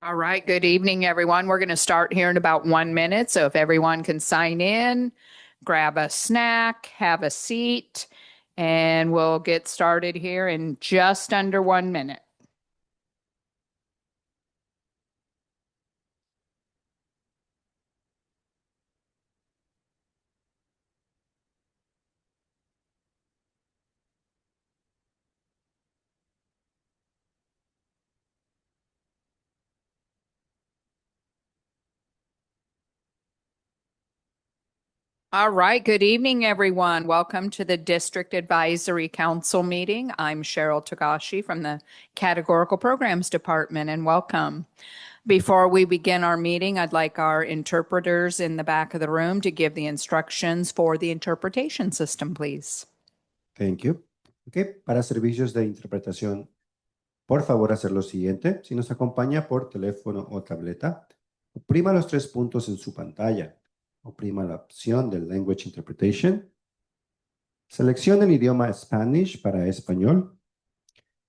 All right, good evening, everyone. We're going to start here in about 1 minute. So if everyone can sign in, grab a snack, have a seat, and we'll get started here in just under 1 minute. All right, good evening, everyone. Welcome to the District Advisory Council meeting. I'm Cheryl Togashi from the Categorical Programs Department, and welcome. Before we begin our meeting, I'd like our interpreters in the back of the room to give the instructions for the interpretation system, please. Thank you. Okay, para servicios de interpretación, por favor hacer lo siguiente. Si nos acompaña por teléfono o tableta, oprima los 3 puntos en su pantalla. Oprima la opción de Language Interpretation. Seleccione el idioma Spanish para español.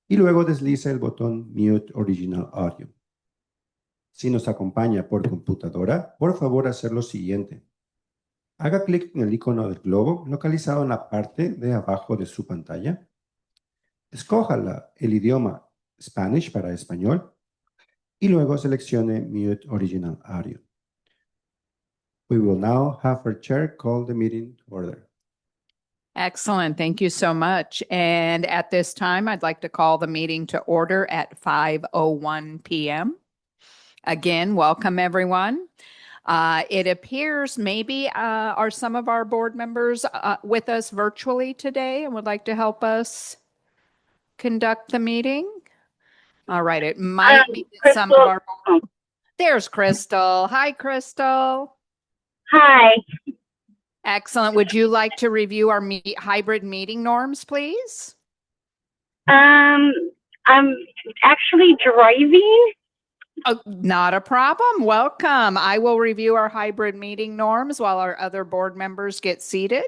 Y luego desliza el botón Mute Original Audio. Si nos acompaña por computadora, por favor hacer lo siguiente. Haga clic en el icono del globo localizado en la parte de abajo de su pantalla. Escoja el idioma Spanish para español y luego seleccione Mute Original Audio. We will now have our chair call the meeting to order. Excellent. Thank you so much. And at this time, I'd like to call the meeting to order at 5:01 p.m. Again, welcome everyone. It appears maybe are some of our board members with us virtually today and would like to help us conduct the meeting. All right, it might be that some of our. There's Crystal. Hi, Crystal. Hi. Excellent. Would you like to review our hybrid meeting norms, please? I'm actually driving. Oh, not a problem. Welcome. I will review our hybrid meeting norms while our other board members get seated.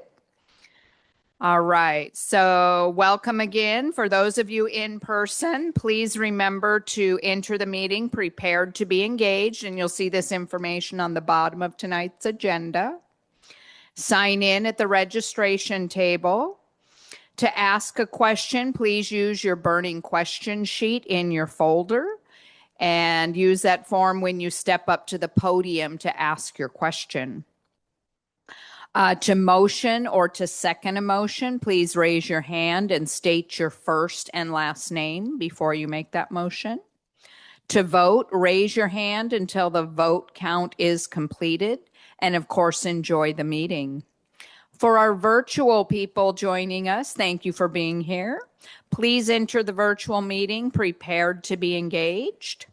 All right. So welcome again. For those of you in person, please remember to enter the meeting prepared to be engaged, and you'll see this information on the bottom of tonight's agenda. Sign in at the registration table. To ask a question, please use your burning question sheet in your folder and use that form when you step up to the podium to ask your question. To motion or to second a motion, please raise your hand and state your first and last name before you make that motion. To vote, raise your hand until the vote count is completed, and of course, enjoy the meeting. For our virtual people joining us, thank you for being here. Please enter the virtual meeting prepared to be engaged.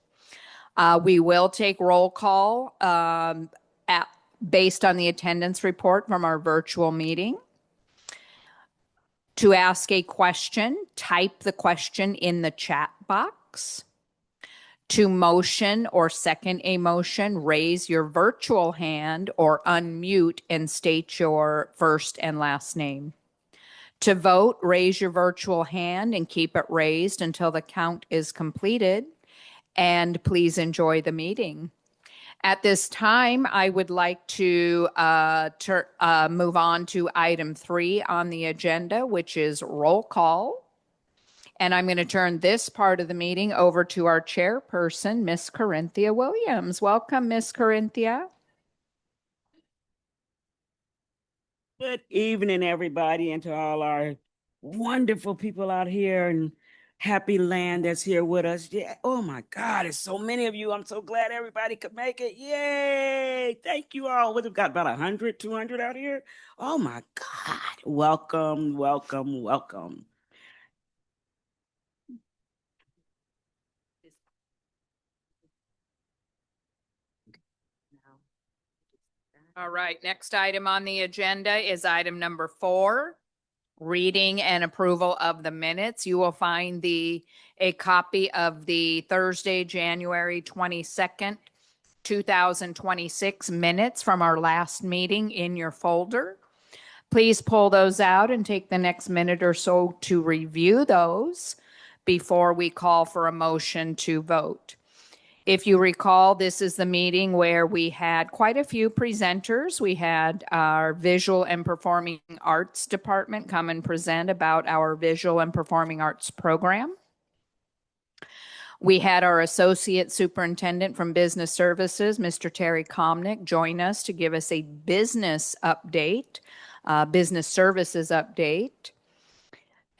We will take roll call based on the attendance report from our virtual meeting. To ask a question, type the question in the chat box. To motion or second a motion, raise your virtual hand or unmute and state your first and last name. To vote, raise your virtual hand and keep it raised until the count is completed. And please enjoy the meeting. At this time, I would like to move on to item 3 on the agenda, which is roll call. And I'm going to turn this part of the meeting over to our chairperson, Miss Corinthia Williams. Welcome, Miss Corinthia. Good evening, everybody, and to all our wonderful people out here in Happy Land that's here with us. Yeah. Oh my God, it's so many of you. I'm so glad everybody could make it. Yay. Thank you all. We've got about 100, 200 out here. Oh my God. Welcome, welcome, welcome. All right, next item on the agenda is item number 4, reading and approval of the minutes. You will find a copy of the Thursday, January 22nd, 2026 minutes from our last meeting in your folder. Please pull those out and take the next minute or so to review those before we call for a motion to vote. If you recall, this is the meeting where we had quite a few presenters. We had our Visual and Performing Arts Department come and present about our Visual and Performing Arts program. We had our Associate Superintendent from Business Services, Mr. Terry Komnick, join us to give us a business update, business services update.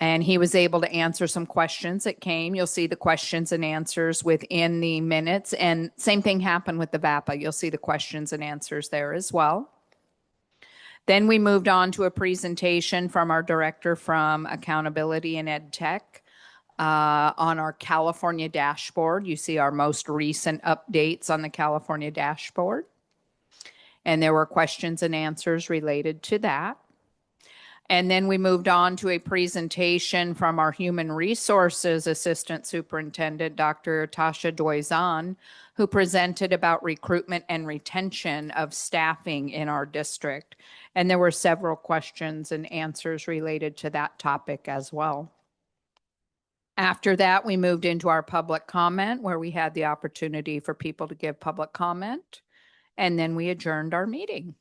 And he was able to answer some questions that came. You'll see the questions and answers within the minutes. And same thing happened with the VAPA. You'll see the questions and answers there as well. Then we moved on to a presentation from our director from Accountability and Ed Tech on our California dashboard. You see our most recent updates on the California dashboard. And there were questions and answers related to that. And then we moved on to a presentation from our Human Resources Assistant Superintendent, Dr. Tasha Doizan, who presented about recruitment and retention of staffing in our district. And there were several questions and answers related to that topic as well. After that, we moved into our public comment, where we had the opportunity for people to give public comment. And then we adjourned our meeting.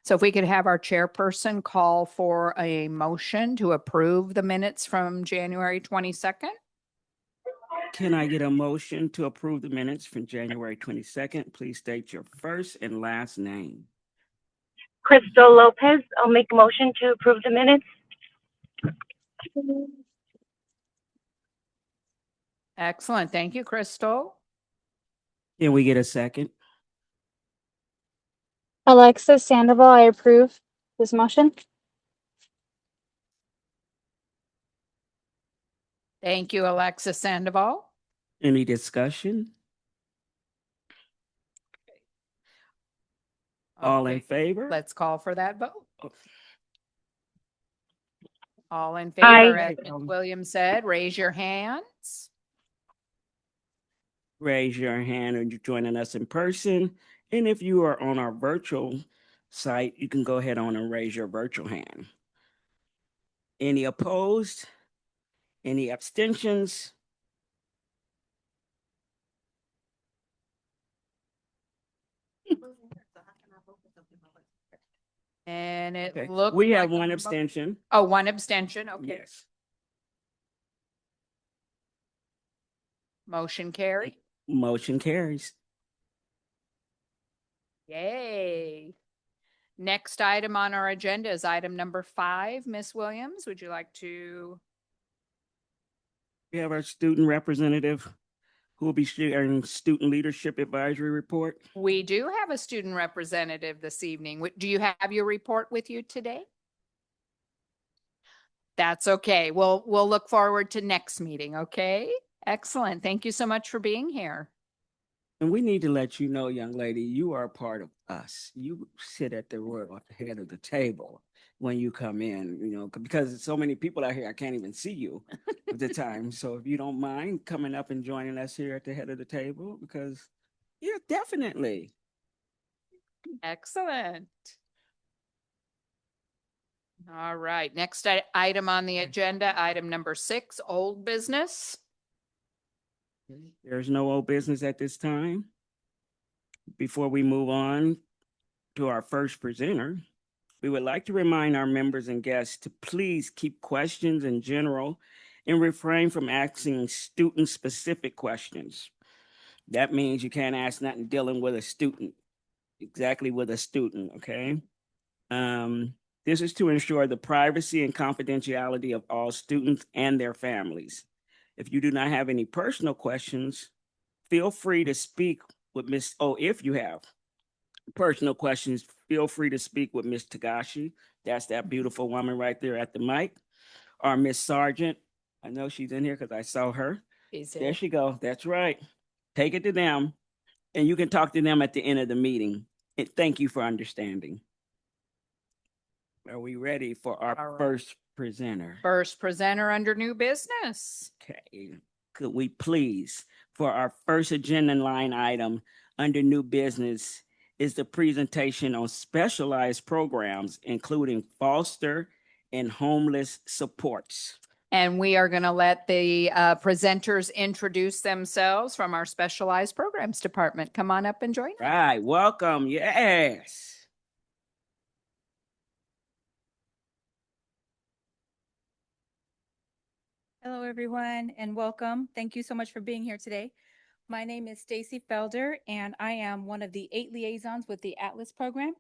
So if we could have our chairperson call for a motion to approve the minutes from January 22nd. Can I get a motion to approve the minutes from January 22nd? Please state your first and last name. Crystal Lopez. I'll make a motion to approve the minutes. Excellent. Thank you, Crystal. Can we get a second? Alexis Sandoval, I approve this motion. Thank you, Alexis Sandoval. Any discussion? All in Okay, favor? let's call for that vote. Oh. All in favor, Aye. as Ms. Williams said, raise your hands. Raise your hand and you're joining us in person. And if you are on our virtual site, you can go ahead on and raise your virtual hand. Any opposed? Any abstentions? And it Okay. looked We have like one a mo- abstention. Oh, one abstention. Okay. Yes. Motion carried. Motion carries. Yay. Next item on our agenda is item number 5. Miss Williams, would you like to? We have our student representative who will be sharing student leadership advisory report. We do have a student representative this evening. Do you have your report with you today? That's okay. We'll look forward to next meeting, okay? Excellent. Thank you so much for being here. And we need to let you know, young lady, you are a part of us. You sit at the head of the table when you come in, you know, because so many people out here, I can't even see you at the time. So if you don't mind coming up and joining us here at the head of the table, because yeah, definitely. Excellent. All right. Next item on the agenda, item number 6, old business. There's no old business at this time. Before we move on to our first presenter, we would like to remind our members and guests to please keep questions in general and refrain from asking student-specific questions. That means you can't ask nothing dealing with a student, exactly with a student, okay? This is to ensure the privacy and confidentiality of all students and their families. If you do not have any personal questions, feel free to speak with if you have personal questions, feel free to speak with Miss Tagashi. That's that beautiful woman right there at the mic. Or Miss Sargent. I know she's in here because I saw her. There she go. That's right. Take it to them. And you can talk to them at the end of the meeting. And thank you for understanding. Are we ready for our All right. first presenter? First presenter under new business. Okay, could we please, for our first agenda line item under new business is the presentation on specialized programs, including foster and homeless supports. And we are going to let the presenters introduce themselves from our Specialized Programs Department. Come on up and join us. Right, welcome. Yes. Hello, everyone, and welcome. Thank you so much for being here today. My name is Stacy Felder, and I am one of the 8 liaisons with the Atlas program.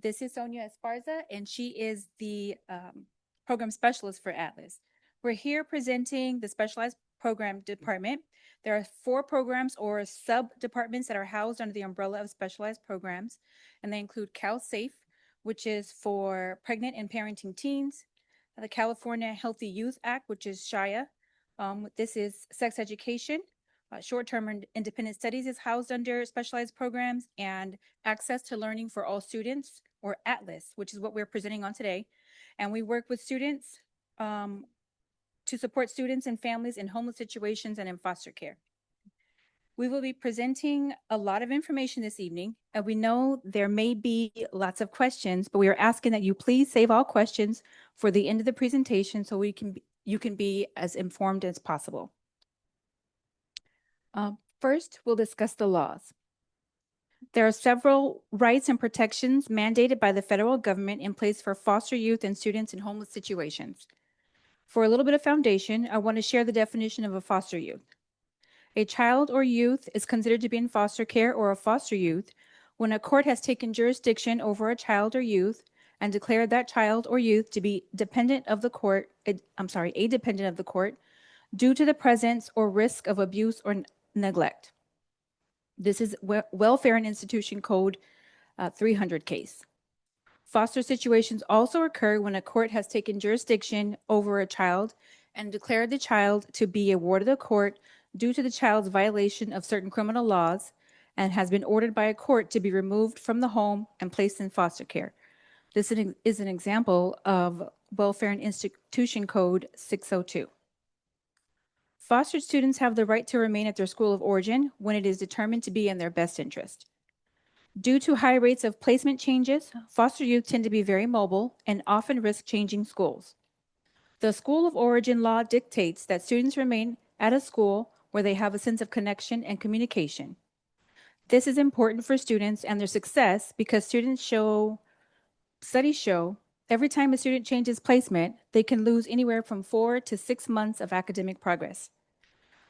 This is Sonia Esparza, and she is the program specialist for Atlas. We're here presenting the Specialized Program Department. There are 4 programs or sub-departments that are housed under the umbrella of Specialized Programs, and they include CalSafe, which is for pregnant and parenting teens, the California Healthy Youth Act, which is SHIA. This is sex education. Short-term and independent studies is housed under specialized programs, and access to learning for all students, or ATLAS, which is what we're presenting on today. And we work with students to support students and families in homeless situations and in foster care. We will be presenting a lot of information this evening, and we know there may be lots of questions, but we are asking that you please save all questions for the end of the presentation so you can be as informed as possible. First, we'll discuss the laws. There are several rights and protections mandated by the federal government in place for foster youth and students in homeless situations. For a little bit of foundation, I want to share the definition of a foster youth. A child or youth is considered to be in foster care or a foster youth when a court has taken jurisdiction over a child or youth and declared that child or youth to be a dependent of the court due to the presence or risk of abuse or neglect. This is Welfare and Institution Code 300 case. Foster situations also occur when a court has taken jurisdiction over a child and declared the child to be a ward of the court due to the child's violation of certain criminal laws and has been ordered by a court to be removed from the home and placed in foster care. This is an example of Welfare and Institution Code 602. Foster students have the right to remain at their school of origin when it is determined to be in their best interest. Due to high rates of placement changes, foster youth tend to be very mobile and often risk changing schools. The school of origin law dictates that students remain at a school where they have a sense of connection and communication. This is important for students and their success because studies show every time a student changes placement, they can lose anywhere from 4 to 6 months of academic progress.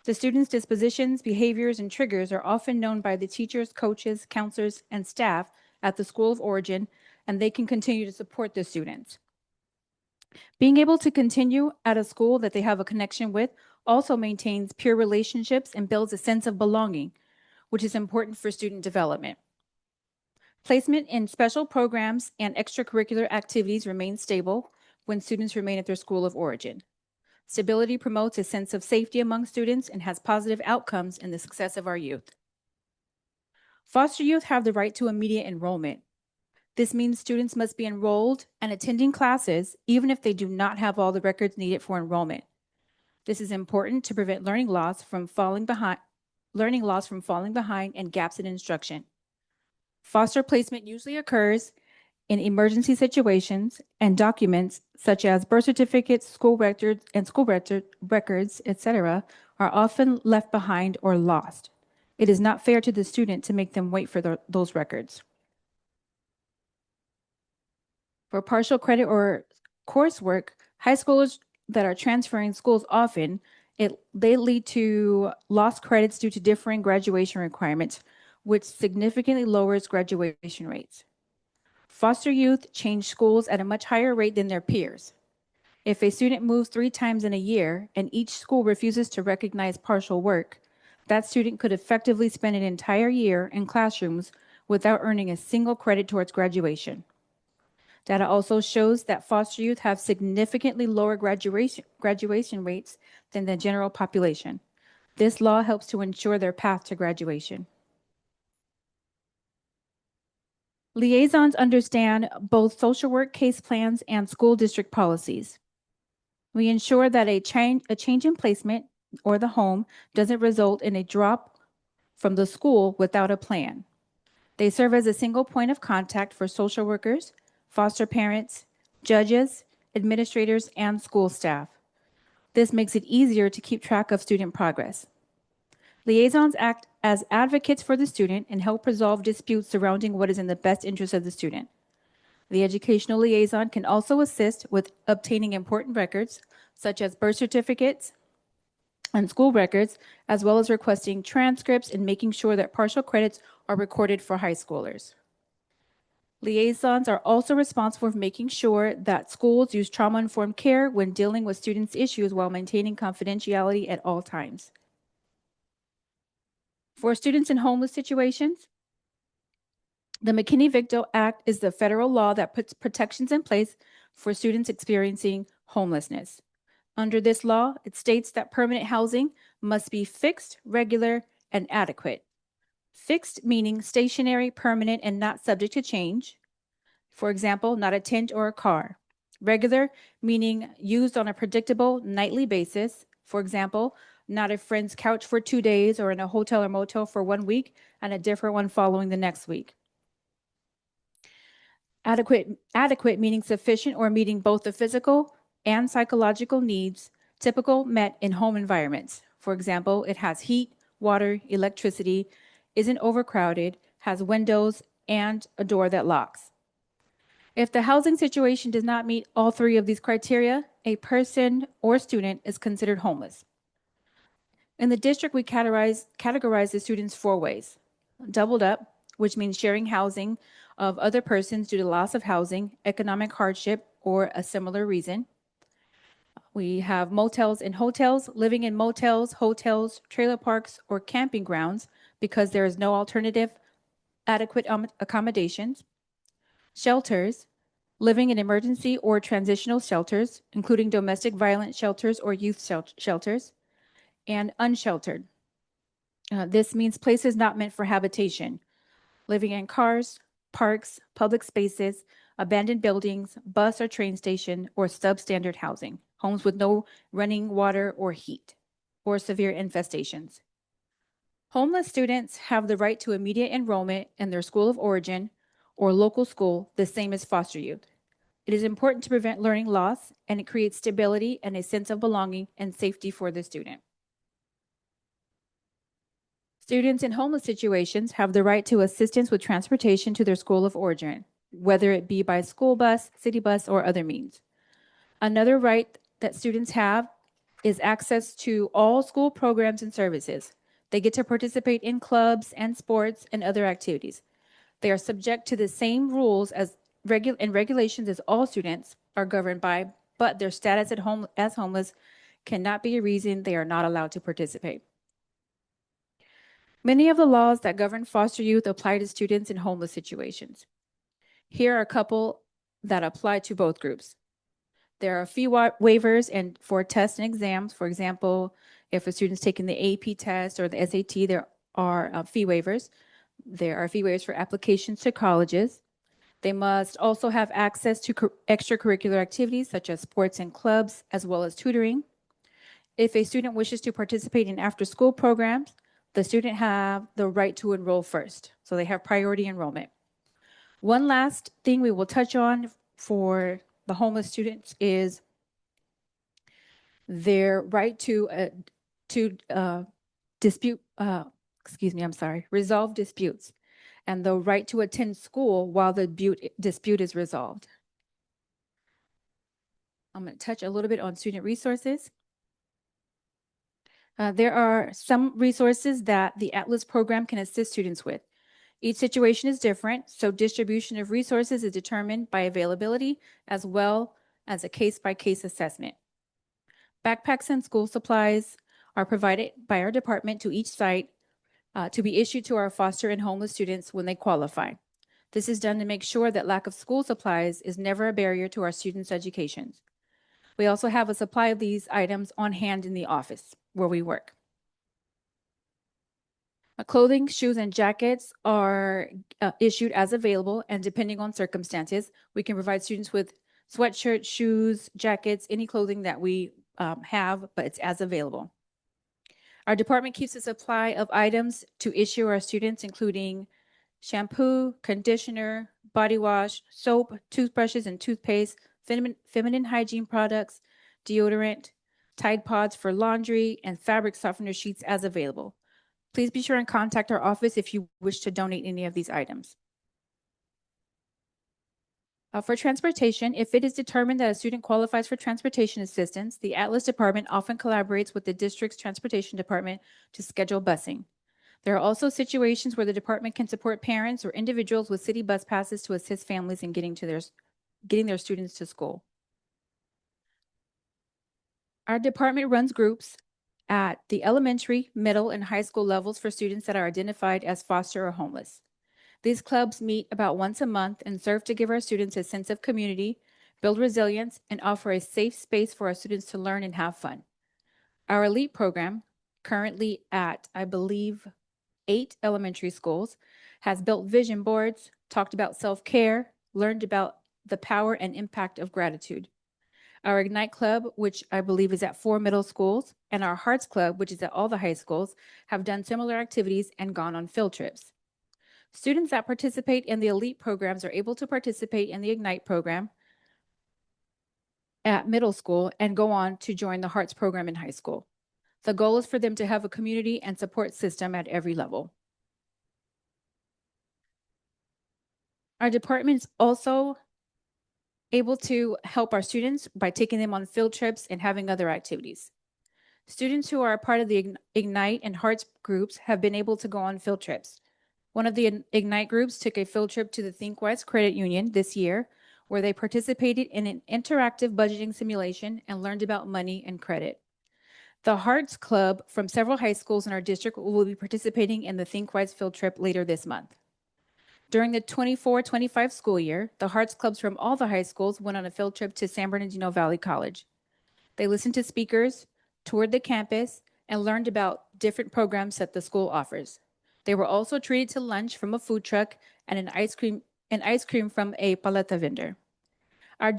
The students' dispositions, behaviors, and triggers are often known by the teachers, coaches, counselors, and staff at the school of origin, and they can continue to support the students. Being able to continue at a school that they have a connection with also maintains peer relationships and builds a sense of belonging, which is important for student development. Placement in special programs and extracurricular activities remains stable when students remain at their school of origin. Stability promotes a sense of safety among students and has positive outcomes in the success of our youth. Foster youth have the right to immediate enrollment. This means students must be enrolled and attending classes even if they do not have all the records needed for enrollment. This is important to prevent learning loss from falling behind and gaps in instruction. Foster placement usually occurs in emergency situations, and documents such as birth certificates, school records, etc., are often left behind or lost. It is not fair to the student to make them wait for those records. For partial credit or coursework, high schoolers that are transferring schools often, they lead to lost credits due to differing graduation requirements, which significantly lowers graduation rates. Foster youth change schools at a much higher rate than their peers. If a student moves 3 times in a year and each school refuses to recognize partial work, that student could effectively spend an entire year in classrooms without earning a single credit towards graduation. Data also shows that foster youth have significantly lower graduation rates than the general population. This law helps to ensure their path to graduation. Liaisons understand both social work case plans and school district policies. We ensure that a change in placement or the home doesn't result in a drop from the school without a plan. They serve as a single point of contact for social workers, foster parents, judges, administrators, and school staff. This makes it easier to keep track of student progress. Liaisons act as advocates for the student and help resolve disputes surrounding what is in the best interest of the student. The educational liaison can also assist with obtaining important records, such as birth certificates and school records, as well as requesting transcripts and making sure that partial credits are recorded for high schoolers. Liaisons are also responsible for making sure that schools use trauma-informed care when dealing with students' issues while maintaining confidentiality at all times. For students in homeless situations, the McKinney-Victo Act is the federal law that puts protections in place for students experiencing homelessness. Under this law, it states that permanent housing must be fixed, regular, and adequate. Fixed meaning stationary, permanent, and not subject to change. For example, not a tent or a car. Regular meaning used on a predictable nightly basis. For example, not a friend's couch for 2 days or in a hotel or motel for 1 week and a different one following the next week. Adequate meaning sufficient or meeting both the physical and psychological needs typical met in home environments. For example, it has heat, water, electricity, isn't overcrowded, has windows, and a door that locks. If the housing situation does not meet all three of these criteria, a person or student is considered homeless. In the district, we categorize the students 4 ways. Doubled up, which means sharing housing of other persons due to loss of housing, economic hardship, or a similar reason. We have motels and hotels, living in motels, hotels, trailer parks, or camping grounds because there is no alternative adequate accommodations. Shelters, living in emergency or transitional shelters, including domestic violence shelters or youth shelters, and unsheltered. This means places not meant for habitation, living in cars, parks, public spaces, abandoned buildings, bus or train station, or substandard housing, homes with no running water or heat, or severe infestations. Homeless students have the right to immediate enrollment in their school of origin or local school, the same as foster youth. It is important to prevent learning loss, and it creates stability and a sense of belonging and safety for the student. Students in homeless situations have the right to assistance with transportation to their school of origin, whether it be by school bus, city bus, or other means. Another right that students have is access to all school programs and services. They get to participate in clubs and sports and other activities. They are subject to the same rules and regulations as all students are governed by, but their status at home as homeless cannot be a reason they are not allowed to participate. Many of the laws that govern foster youth apply to students in homeless situations. Here are a couple that apply to both groups. There are fee waivers and for tests and exams. For example, if a student's taking the AP test or the SAT, there are fee waivers. There are fee waivers for applications to colleges. They must also have access to extracurricular activities such as sports and clubs, as well as tutoring. If a student wishes to participate in after-school programs, the student have the right to enroll first. So they have priority enrollment. One last thing we will touch on for the homeless students is their right to resolve disputes, and the right to attend school while the dispute is resolved. I'm going to touch a little bit on student resources. There are some resources that the Atlas program can assist students with. Each situation is different, so distribution of resources is determined by availability as well as a case-by-case assessment. Backpacks and school supplies are provided by our department to each site to be issued to our foster and homeless students when they qualify. This is done to make sure that lack of school supplies is never a barrier to our students' educations. We also have a supply of these items on hand in the office where we work. Clothing, shoes, and jackets are issued as available, and depending on circumstances, we can provide students with sweatshirts, shoes, jackets, any clothing that we have, but it's as available. Our department keeps a supply of items to issue our students, including shampoo, conditioner, body wash, soap, toothbrushes and toothpaste, feminine hygiene products, deodorant, Tide Pods for laundry, and fabric softener sheets as available. Please be sure and contact our office if you wish to donate any of these items. For transportation, if it is determined that a student qualifies for transportation assistance, the Atlas Department often collaborates with the district's transportation department to schedule busing. There are also situations where the department can support parents or individuals with city bus passes to assist families in getting their students to school. Our department runs groups at the elementary, middle, and high school levels for students that are identified as foster or homeless. These clubs meet about once a month and serve to give our students a sense of community, build resilience, and offer a safe space for our students to learn and have fun. Our elite program, currently at, I believe, 8 elementary schools, has built vision boards, talked about self-care, learned about the power and impact of gratitude. Our Ignite Club, which I believe is at 4 middle schools, and our Hearts Club, which is at all the high schools, have done similar activities and gone on field trips. Students that participate in the elite programs are able to participate in the Ignite program at middle school and go on to join the Hearts program in high school. The goal is for them to have a community and support system at every level. Our department is also able to help our students by taking them on field trips and having other activities. Students who are a part of the Ignite and Hearts groups have been able to go on field trips. One of the Ignite groups took a field trip to the ThinkWise Credit Union this year, where they participated in an interactive budgeting simulation and learned about money and credit. The Hearts Club from several high schools in our district will be participating in the ThinkWise field trip later this month. During the 24-25 school year, the Hearts Clubs from all the high schools went on a field trip to San Bernardino Valley College. They listened to speakers, toured the campus, and learned about different programs that the school offers. They were also treated to lunch from a food truck and an ice cream from a paleta vendor. Our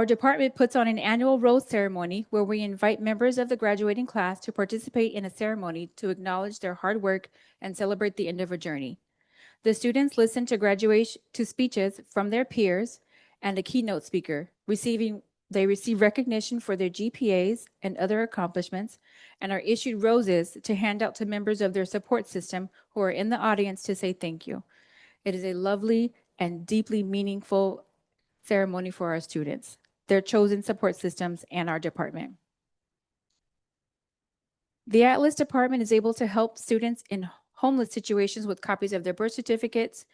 department puts on an annual rose ceremony where we invite members of the graduating class to participate in a ceremony to acknowledge their hard work and celebrate the end of a journey. The students listen to speeches from their peers and a keynote speaker, they receive recognition for their GPAs and other accomplishments, and are issued roses to hand out to members of their support system who are in the audience to say thank you. It is a lovely and deeply meaningful ceremony for our students, their chosen support systems, and our department. The Atlas Department is able to help students in homeless situations with copies of their birth certificates,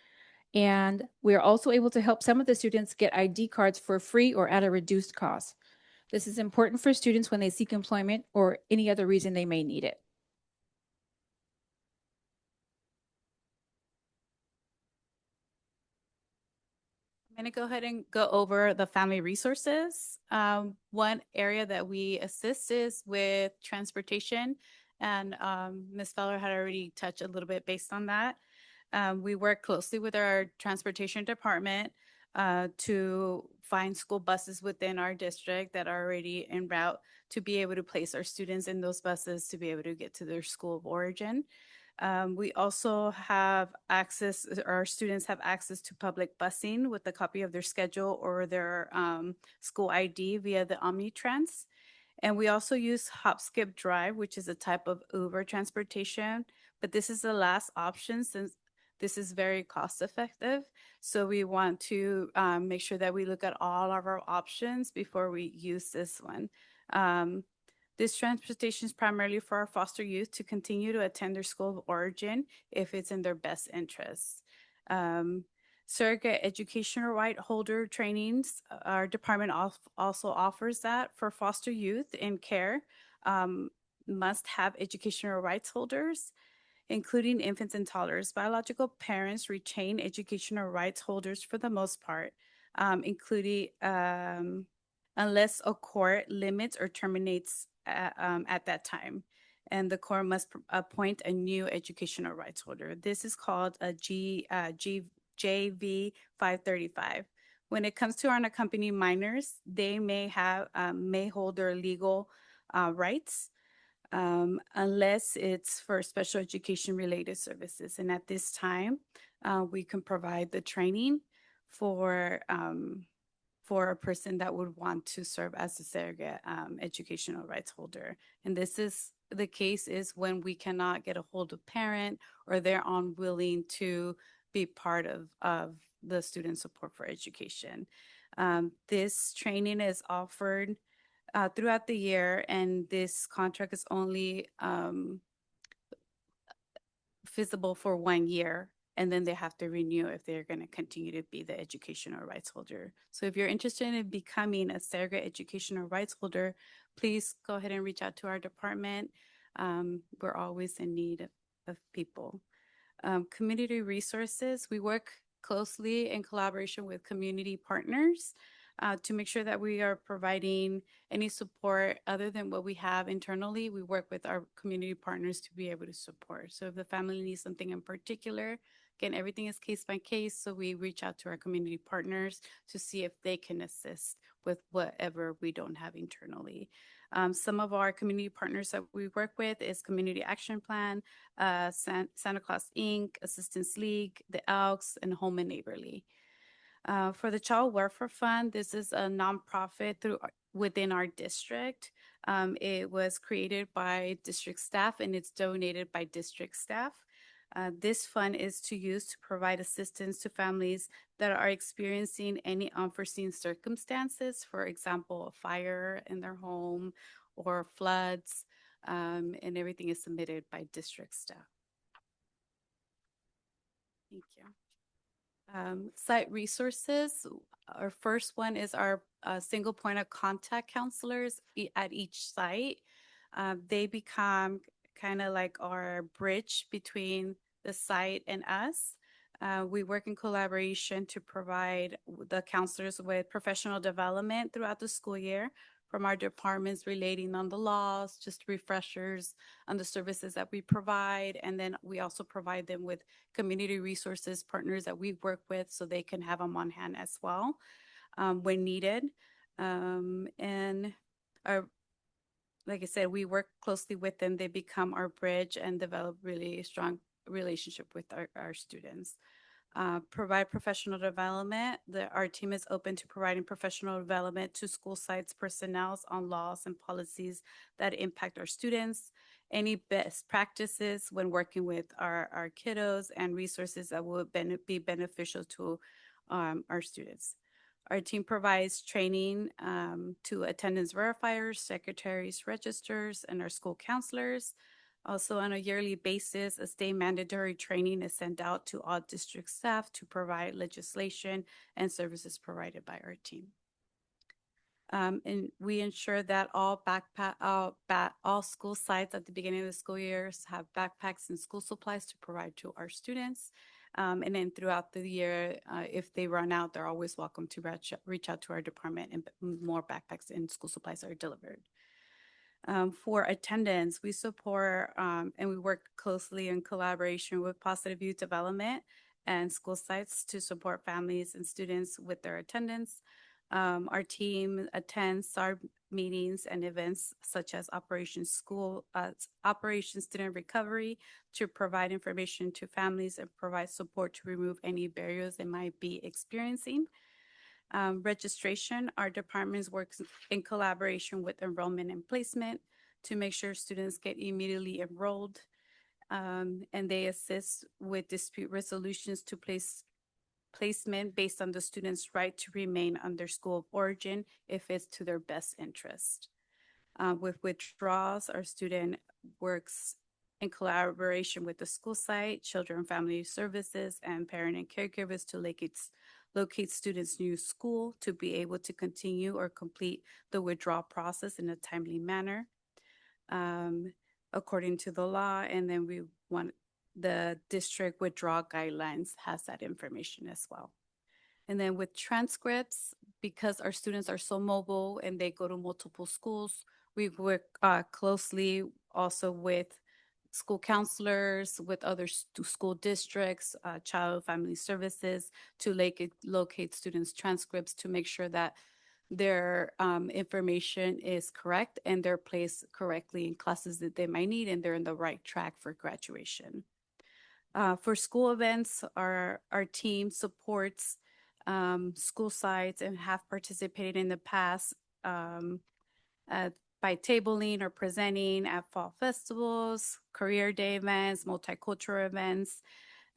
and we are also able to help some of the students get ID cards for free or at a reduced cost. This is important for students when they seek employment or any other reason they may need it. I'm going to go ahead and go over the family resources. One area that we assist is with transportation, and Ms. Feller had already touched a little bit based on that. We work closely with our transportation department to find school buses within our district that are already en route to be able to place our students in those buses to be able to get to their school of origin. We also have access, our students have access to public busing with a copy of their schedule or their school ID via the Omnitrans. And we also use Hop Skip Drive, which is a type of Uber transportation, but this is the last option since this is very cost effective. So we want to make sure that we look at all of our options before we use this one. This transportation is primarily for our foster youth to continue to attend their school of origin if it's in their best interests. Surrogate educational right holder trainings, our department also offers that for foster youth in care. Must have educational rights holders, including infants and toddlers. Biological parents retain educational rights holders for the most part, including unless a court limits or terminates at that time. And the court must appoint a new educational rights holder. This is called a JV 535. When it comes to unaccompanied minors, they may hold their legal rights unless it's for special education related services. And at this time, we can provide the training for for a person that would want to serve as a surrogate educational rights holder. And this is the case is when we cannot get a hold of parent or they're unwilling to be part of the student support for education. This training is offered throughout the year, and this contract is only feasible for 1 year, and then they have to renew if they're going to continue to be the educational rights holder. So if you're interested in becoming a surrogate educational rights holder, please go ahead and reach out to our department. We're always in need of people. Community resources, we work closely in collaboration with community partners to make sure that we are providing any support other than what we have internally. We work with our community partners to be able to support. So if the family needs something in particular, again, everything is case by case. So we reach out to our community partners to see if they can assist with whatever we don't have internally. Some of our community partners that we work with is Community Action Plan, Santa Claus Inc., Assistance League, the Elks, and Home and Neighborly. For the Child Welfare Fund, this is a nonprofit within our district. It was created by district staff and it's donated by district staff. This fund is to use to provide assistance to families that are experiencing any unforeseen circumstances, for example, a fire in their home or floods, and everything is submitted by district staff. Thank you. Site resources. Our first one is our single point of contact counselors at each site. They become kind of like our bridge between the site and us. We work in collaboration to provide the counselors with professional development throughout the school year from our departments relating on the laws, just refreshers on the services that we provide. And then we also provide them with community resources partners that we work with so they can have them on hand as well when needed. And like I said, we work closely with them. They become our bridge and develop really strong relationship with our students. Provide professional development. Our team is open to providing professional development to school sites personnel on laws and policies that impact our students, any best practices when working with our kiddos, and resources that will be beneficial to our students. Our team provides training to attendance verifiers, secretaries, registers, and our school counselors. Also, on a yearly basis, a state mandatory training is sent out to all district staff to provide legislation and services provided by our team. And we ensure that all school sites at the beginning of the school years have backpacks and school supplies to provide to our students. And then throughout the year, if they run out, they're always welcome to reach out to our department, and more backpacks and school supplies are delivered. For attendance, we support and we work closely in collaboration with Positive Youth Development and school sites to support families and students with their attendance. Our team attends our meetings and events such as Operation Student Recovery to provide information to families and provide support to remove any barriers they might be experiencing. Registration, our departments works in collaboration with enrollment and placement to make sure students get immediately enrolled, and they assist with dispute resolutions to placement based on the student's right to remain on their school of origin if it's to their best interest. With withdrawals, our student works in collaboration with the school site, Children and Family Services, and parent and caregivers to locate students' new school to be able to continue or complete the withdrawal process in a timely manner according to the law. And then we want the district withdrawal guidelines has that information as well. And then with transcripts, because our students are so mobile and they go to multiple schools, we work closely also with school counselors, with other school districts, child family services to locate students' transcripts to make sure that their information is correct and they're placed correctly in classes that they might need and they're in the right track for graduation. For school events, our team supports school sites and have participated in the past by tabling or presenting at fall festivals, career day events, multicultural events.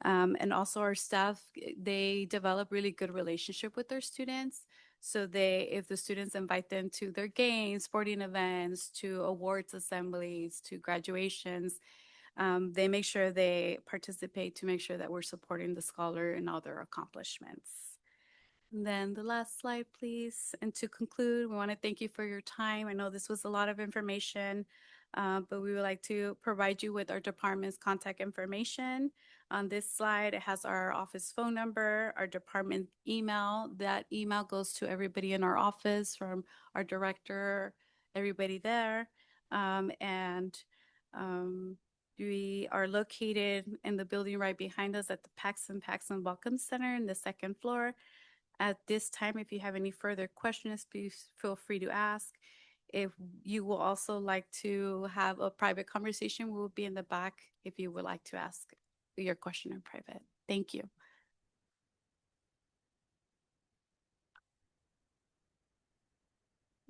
And also our staff, they develop really good relationship with their students. So if the students invite them to their games, sporting events, to awards assemblies, to graduations, they make sure they participate to make sure that we're supporting the scholar in all their accomplishments. And then the last slide, please. And to conclude, we want to thank you for your time. I know this was a lot of information, but we would like to provide you with our department's contact information. On this slide, it has our office phone number, our department email. That email goes to everybody in our office, from our director, everybody there. We are located in the building right behind us at the Paxson Welcome Center in the second floor. At this time, if you have any further questions, please feel free to ask. If you will also like to have a private conversation, we will be in the back if you would like to ask your question in private. Thank you.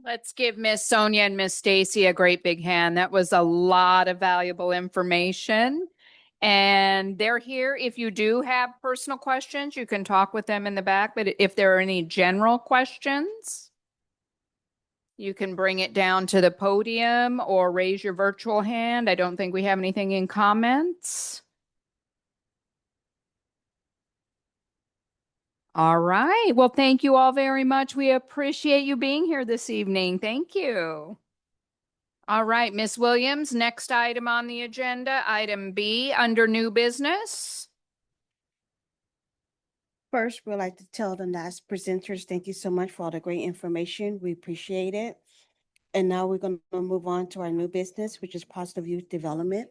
Let's give Miss Sonia and Miss Stacy a great big hand. That was a lot of valuable information. And they're here. If you do have personal questions, you can talk with them in the back. But if there are any general questions, you can bring it down to the podium or raise your virtual hand. I don't think we have anything in comments. All right. Well, thank you all very much. We appreciate you being here this evening. Thank you. All right, Miss Williams, next item on the agenda, item B, under new business. First, we'd like to tell the last presenters, thank you so much for all the great information. We appreciate it. And now we're going to move on to our new business, which is positive youth development.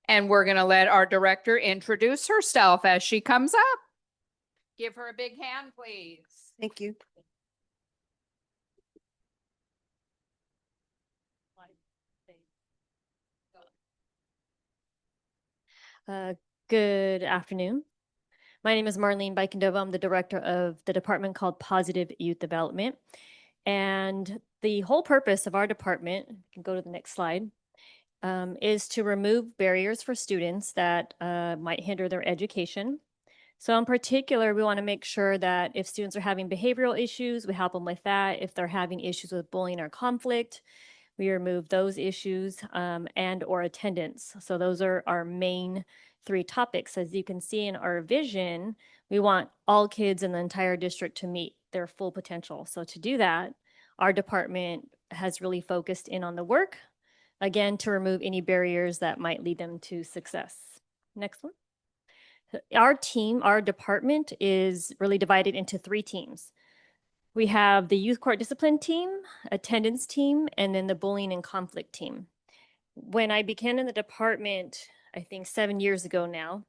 And we're going to let our director introduce herself as she comes up. Give her a big hand, please. Thank you. Good afternoon. My name is Marlene Bikendova. I'm the director of the department called Positive Youth Development. And the whole purpose of our department, you can go to the next slide, is to remove barriers for students that might hinder their education. So in particular, we want to make sure that if students are having behavioral issues, we help them with that. If they're having issues with bullying or conflict, we remove those issues and or attendance. So those are our main three topics. As you can see in our vision, we want all kids in the entire district to meet their full potential. So to do that, our department has really focused in on the work, again, to remove any barriers that might lead them to success. Next one. Our department is really divided into three teams. We have the youth court discipline team, attendance team, and then the bullying and conflict team. When I began in the department, I think 7 years ago now,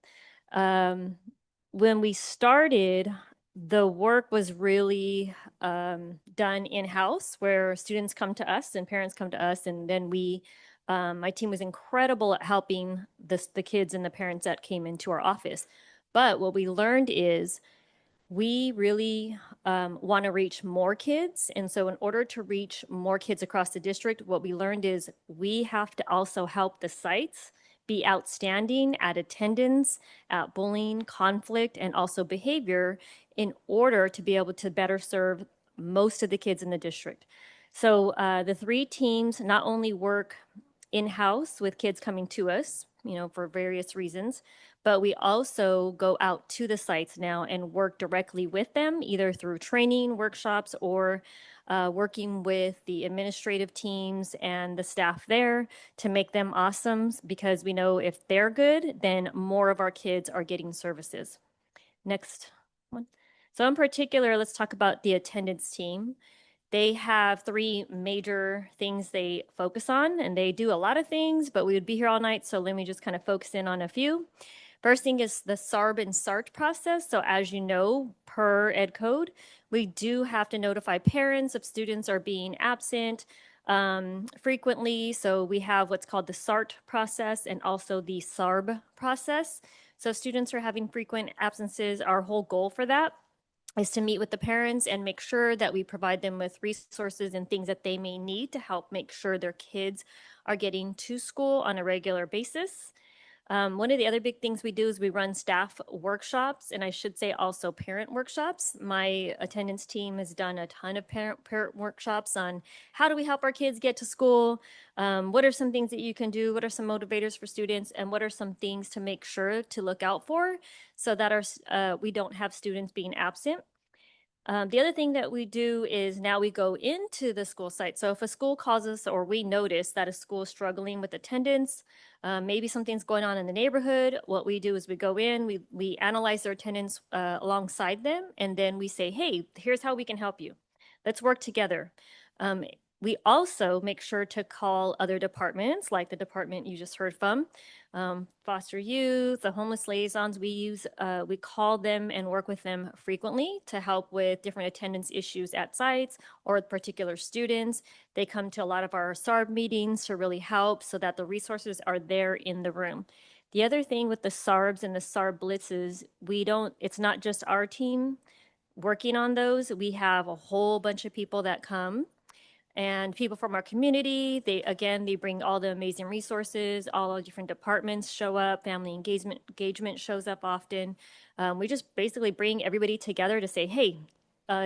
when we started, the work was really done in-house, where students come to us and parents come to us, and then my team was incredible at helping the kids and the parents that came into our office. But what we learned is we really want to reach more kids. And so in order to reach more kids across the district, what we learned is we have to also help the sites be outstanding at attendance, at bullying, conflict, and also behavior in order to be able to better serve most of the kids in the district. So the three teams not only work in-house with kids coming to us, for various reasons, but we also go out to the sites now and work directly with them, either through training, workshops, or working with the administrative teams and the staff there to make them awesome, because we know if they're good, then more of our kids are getting services. Next one. So in particular, let's talk about the attendance team. They have three major things they focus on, and they do a lot of things, but we would be here all night, so let me just kind of focus in on a few. First thing is the SARB and SART process. So as you know, per Ed Code, we do have to notify parents if students are being absent frequently. So we have what's called the SART process and also the SARB process. So students are having frequent absences. Our whole goal for that is to meet with the parents and make sure that we provide them with resources and things that they may need to help make sure their kids are getting to school on a regular basis. One of the other big things we do is we run staff workshops, and I should say also parent workshops. My attendance team has done a ton of parent workshops on how do we help our kids get to school? What are some things that you can do? What are some motivators for students? And what are some things to make sure to look out for so that we don't have students being absent? The other thing that we do is now we go into the school site. So if a school calls us or we notice that a school is struggling with attendance, maybe something's going on in the neighborhood, what we do is we go in, we analyze their attendance alongside them, and then we say, hey, here's how we can help you. Let's work together. We also make sure to call other departments, like the department you just heard from, foster youth, the homeless liaisons. We call them and work with them frequently to help with different attendance issues at sites or with particular students. They come to a lot of our SARB meetings to really help so that the resources are there in the room. The other thing with the SARBs and the SARB blitzes, it's not just our team working on those. We have a whole bunch of people that come. And people from our community, they bring all the amazing resources, all the different departments show up, family engagement shows up often. We just basically bring everybody together to say, hey,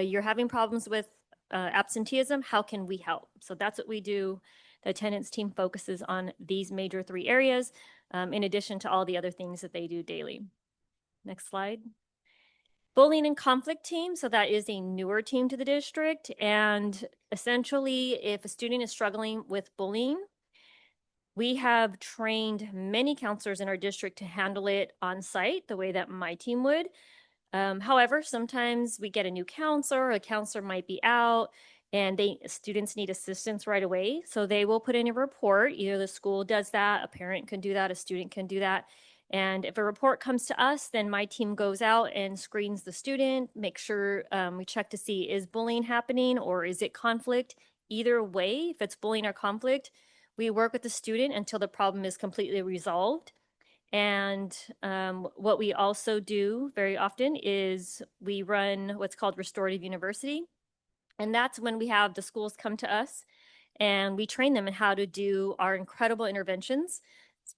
you're having problems with absenteeism, how can we help? So that's what we do. The attendance team focuses on these major 3 areas, in addition to all the other things that they do daily. Next slide. Bullying and conflict team. So that is a newer team to the district. And essentially, if a student is struggling with bullying, we have trained many counselors in our district to handle it on site the way that my team would. However, sometimes we get a new counselor, a counselor might be out, and students need assistance right away. So they will put in a report. Either the school does that, a parent can do that, a student can do that. And if a report comes to us, then my team goes out and screens the student, make sure we check to see, is bullying happening or is it conflict? Either way, if it's bullying or conflict, we work with the student until the problem is completely resolved. And what we also do very often is we run what's called Restorative University. And that's when we have the schools come to us and we train them in how to do our incredible interventions.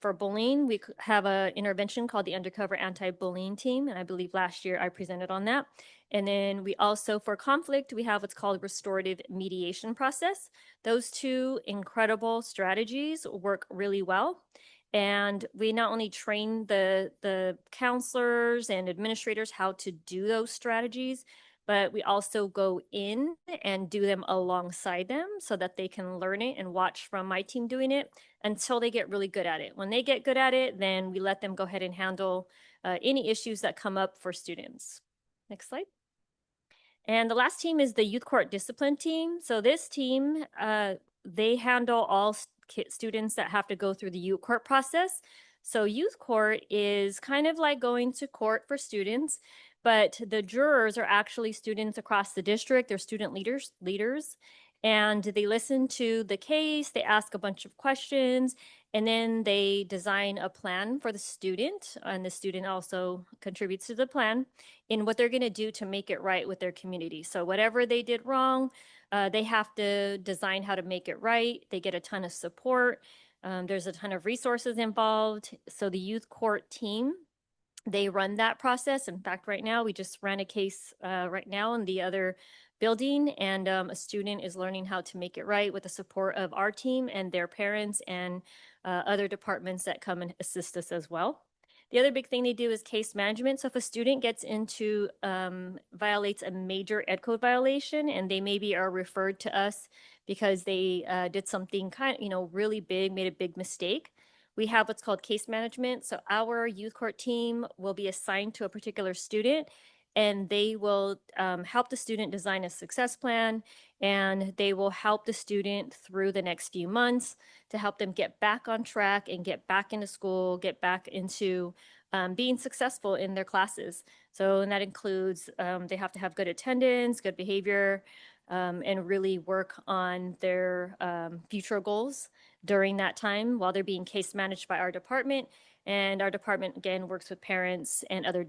For bullying, we have an intervention called the Undercover Anti-Bullying Team, and I believe last year I presented on that. And then we also, for conflict, we have what's called Restorative Mediation Process. Those 2 incredible strategies work really well. And we not only train the counselors and administrators how to do those strategies, but we also go in and do them alongside them so that they can learn it and watch from my team doing it until they get really good at it. When they get good at it, then we let them go ahead and handle any issues that come up for students. Next slide. And the last team is the Youth Court Discipline team. So this team, they handle all students that have to go through the youth court process. So youth court is kind of like going to court for students, but the jurors are actually students across the district. They're student leaders, and they listen to the case, they ask a bunch of questions, and then they design a plan for the student, and the student also contributes to the plan in what they're going to do to make it right with their community. So whatever they did wrong, they have to design how to make it right. They get a ton of support. There's a ton of resources involved. So the youth court team, they run that process. In fact, right now, we just ran a case right now in the other building, and a student is learning how to make it right with the support of our team and their parents and other departments that come and assist us as well. The other big thing they do is case management. So if a student gets into, violates a major ed code violation, and they maybe are referred to us because they did something really big, made a big mistake, we have what's called case management. So our youth court team will be assigned to a particular student, and they will help the student design a success plan, and they will help the student through the next few months to help them get back on track and get back into school, get back into being successful in their classes. So, and that includes they have to have good attendance, good behavior, and really work on their future goals during that time while they're being case managed by our department. And our department, again, works with parents and other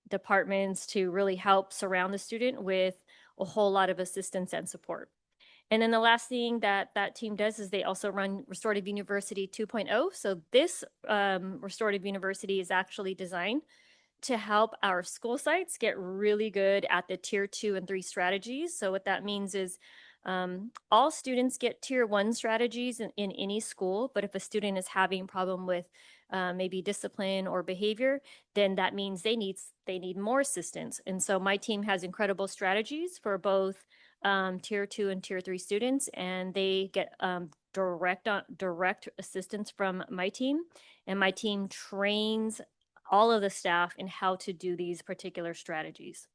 departments to really help surround the student with a whole lot of assistance and support. And then the last thing that that team does is they also run Restorative University 2.0. So this Restorative University is actually designed to help our school sites get really good at the tier 2 and 3 strategies. So what that means is all students get tier 1 strategies in any school, but if a student is having a problem with maybe discipline or behavior, then that means they need more assistance. And so my team has incredible strategies for both tier 2 and tier 3 students, and they get direct assistance from my team, and my team trains all of the staff in how to do these particular strategies.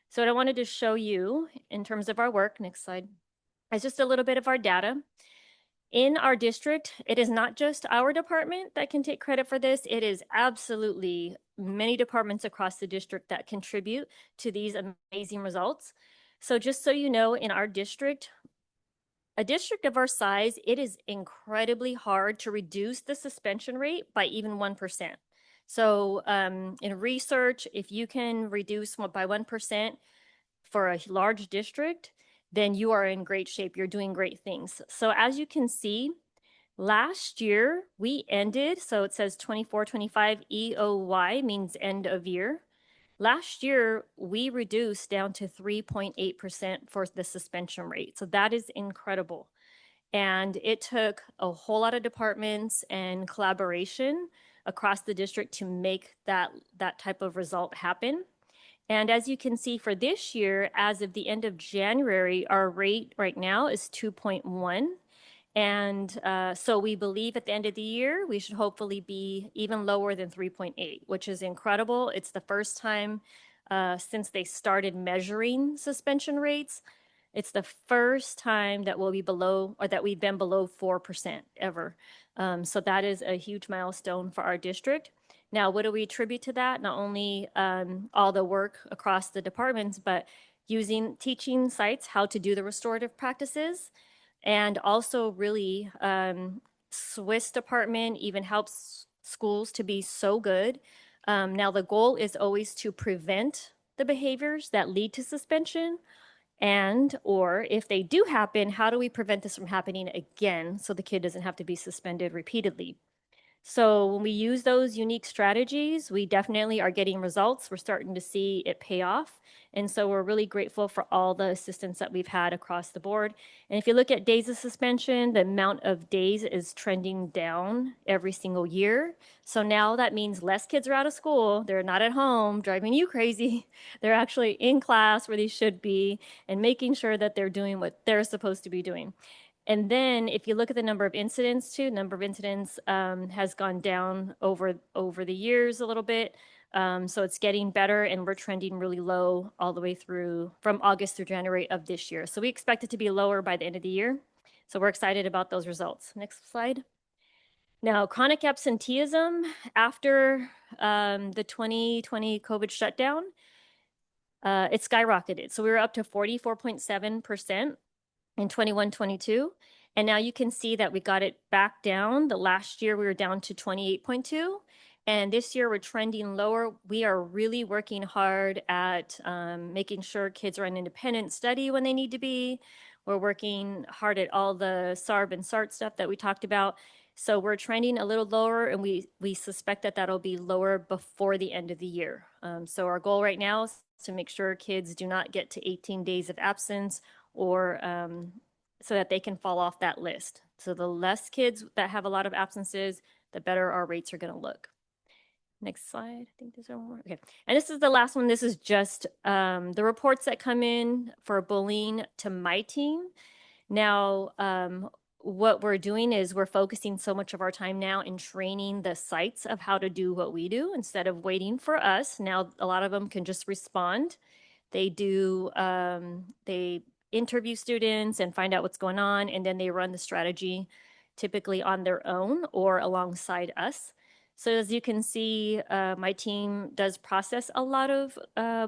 So what I wanted to show you in terms of our work, next slide, is just a little bit of our data. In our district, it is not just our department that can take credit for this. It is absolutely many departments across the district that contribute to these amazing results. So just so you know, in our district, a district of our size, it is incredibly hard to reduce the suspension rate by even 1%. So in research, if you can reduce by 1% for a large district, then you are in great shape. You're doing great things. So as you can see, last year we ended, so it says 24-25 EOY means end of year. Last year, we reduced down to 3.8% for the suspension rate. So that is incredible. And it took a whole lot of departments and collaboration across the district to make that type of result happen. And as you can see for this year, as of the end of January, our rate right now is 2.1. And so we believe at the end of the year, we should hopefully be even lower than 3.8, which is incredible. It's the first time since they started measuring suspension rates. It's the first time that we'll be below, or that we've been below 4% ever. So that is a huge milestone for our district. Now, what do we attribute to that? Not only all the work across the departments, but teaching sites how to do the restorative practices. And also really, Swiss department even helps schools to be so good. Now the goal is always to prevent the behaviors that lead to suspension, or if they do happen, how do we prevent this from happening again so the kid doesn't have to be suspended repeatedly? So when we use those unique strategies, we definitely are getting results. We're starting to see it pay off. And so we're really grateful for all the assistance that we've had across the board. And if you look at days of suspension, the amount of days is trending down every single year. So now that means less kids are out of school. They're not at home driving you crazy. They're actually in class where they should be and making sure that they're doing what they're supposed to be doing. And then if you look at the number of incidents too, number of incidents has gone down over the years a little bit. So it's getting better, and we're trending really low all the way through from August through January of this year. So we expect it to be lower by the end of the year. So we're excited about those results. Next slide. Now, chronic absenteeism after the 2020 COVID shutdown, it skyrocketed. So we were up to 44.7%. in 21-22. And now you can see that we got it back down. The last year we were down to 28.2. And this year we're trending lower. We are really working hard at making sure kids are in independent study when they need to be. We're working hard at all the SARB and SART stuff that we talked about. So we're trending a little lower, and we suspect that that'll be lower before the end of the year. So our goal right now is to make sure kids do not get to 18 days of absence, or so that they can fall off that list. So the less kids that have a lot of absences, the better our rates are going to look. Next slide. I think there's one more. Okay. And this is the last one. This is just the reports that come in for bullying to my team. Now, what we're doing is we're focusing so much of our time now in training the sites of how to do what we do instead of waiting for us. Now, a lot of them can just respond. They do, they interview students and find out what's going on, and then they run the strategy typically on their own or alongside us. So as you can see, my team does process a lot of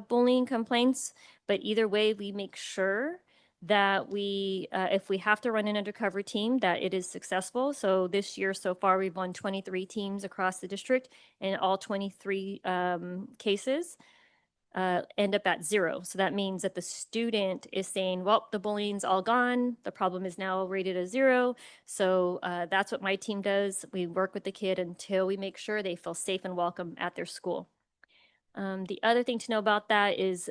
bullying complaints, But either way, we make sure that we, if we have to run an undercover team, that it is successful. So this year so far, we've won 23 teams across the district, and all 23 cases end up at 0. So that means that the student is saying, well, the bullying's all gone. The problem is now rated a 0. So that's what my team does. We work with the kid until we make sure they feel safe and welcome at their school. The other thing to know about that is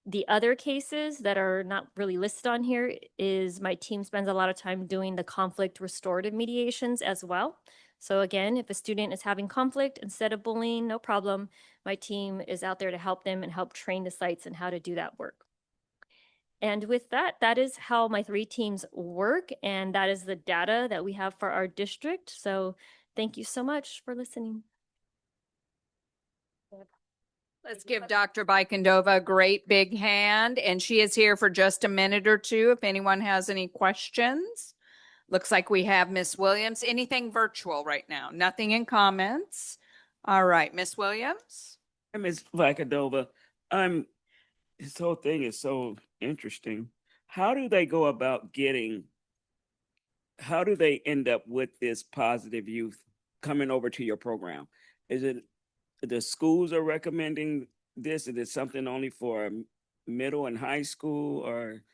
the other cases that are not really listed on here is my team spends a lot of time doing the conflict restorative mediations as well. So again, if a student is having conflict instead of bullying, no problem. My team is out there to help them and help train the sites and how to do that work. And with that, that is how my 3 teams work. And that is the data that we have for our district. So thank you so much for listening. Let's give Dr. Bikendova a great big hand, and she is here for just a minute or two if anyone has any questions. Looks like we have Miss Williams. Anything virtual right now? Nothing in comments. All right, Miss Williams. Ms. Vakadova, this whole thing is so interesting. How do they go about how do they end up with this positive youth coming over to your program? Is it the schools are recommending this? Is it something only for middle and high school, or?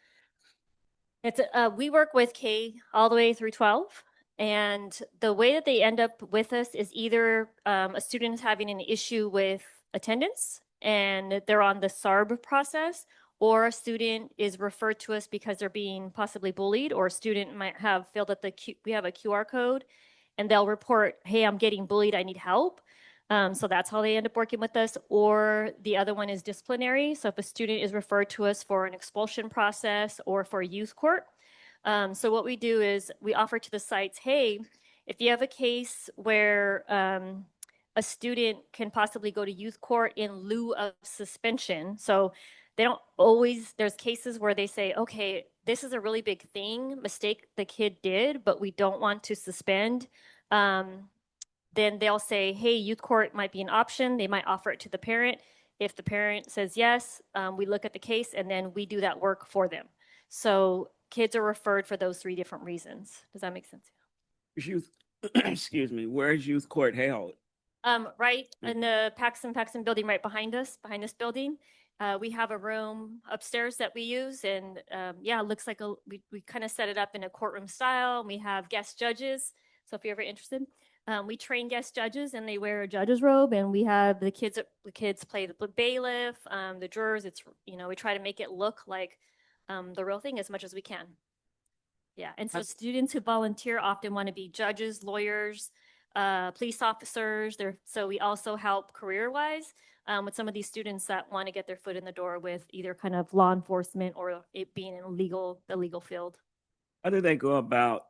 It's we work with K all the way through 12. And the way that they end up with us is either a student is having an issue with attendance and they're on the SARB process, or a student is referred to us because they're being possibly bullied, or a student might have filled out we have a QR code and they'll report, hey, I'm getting bullied, I need help. So that's how they end up working with us. Or the other one is disciplinary. So if a student is referred to us for an expulsion process or for youth court. So what we do is we offer to the sites, hey, if you have a case where a student can possibly go to youth court in lieu of suspension. So they don't always, there's cases where they say, okay, this is a really big mistake the kid did, but we don't want to suspend. Then they'll say, hey, youth court might be an option. They might offer it to the parent. If the parent says yes, we look at the case and then we do that work for them. So kids are referred for those 3 different reasons. Does that make sense? Excuse me, where's youth court held? Right in the Paxson building right behind us, behind this building. We have a room upstairs that we use, and yeah, it looks like we kind of set it up in a courtroom style. We have guest judges. So if you're ever interested, we train guest judges and they wear a judge's robe, and we have the kids play the bailiff, the jurors. It's, we try to make it look like the real thing as much as we can. Yeah. And so students who volunteer often want to be judges, lawyers, police officers. So we also help career-wise with some of these students that want to get their foot in the door with either kind of law enforcement or it being in the legal field. How do they go about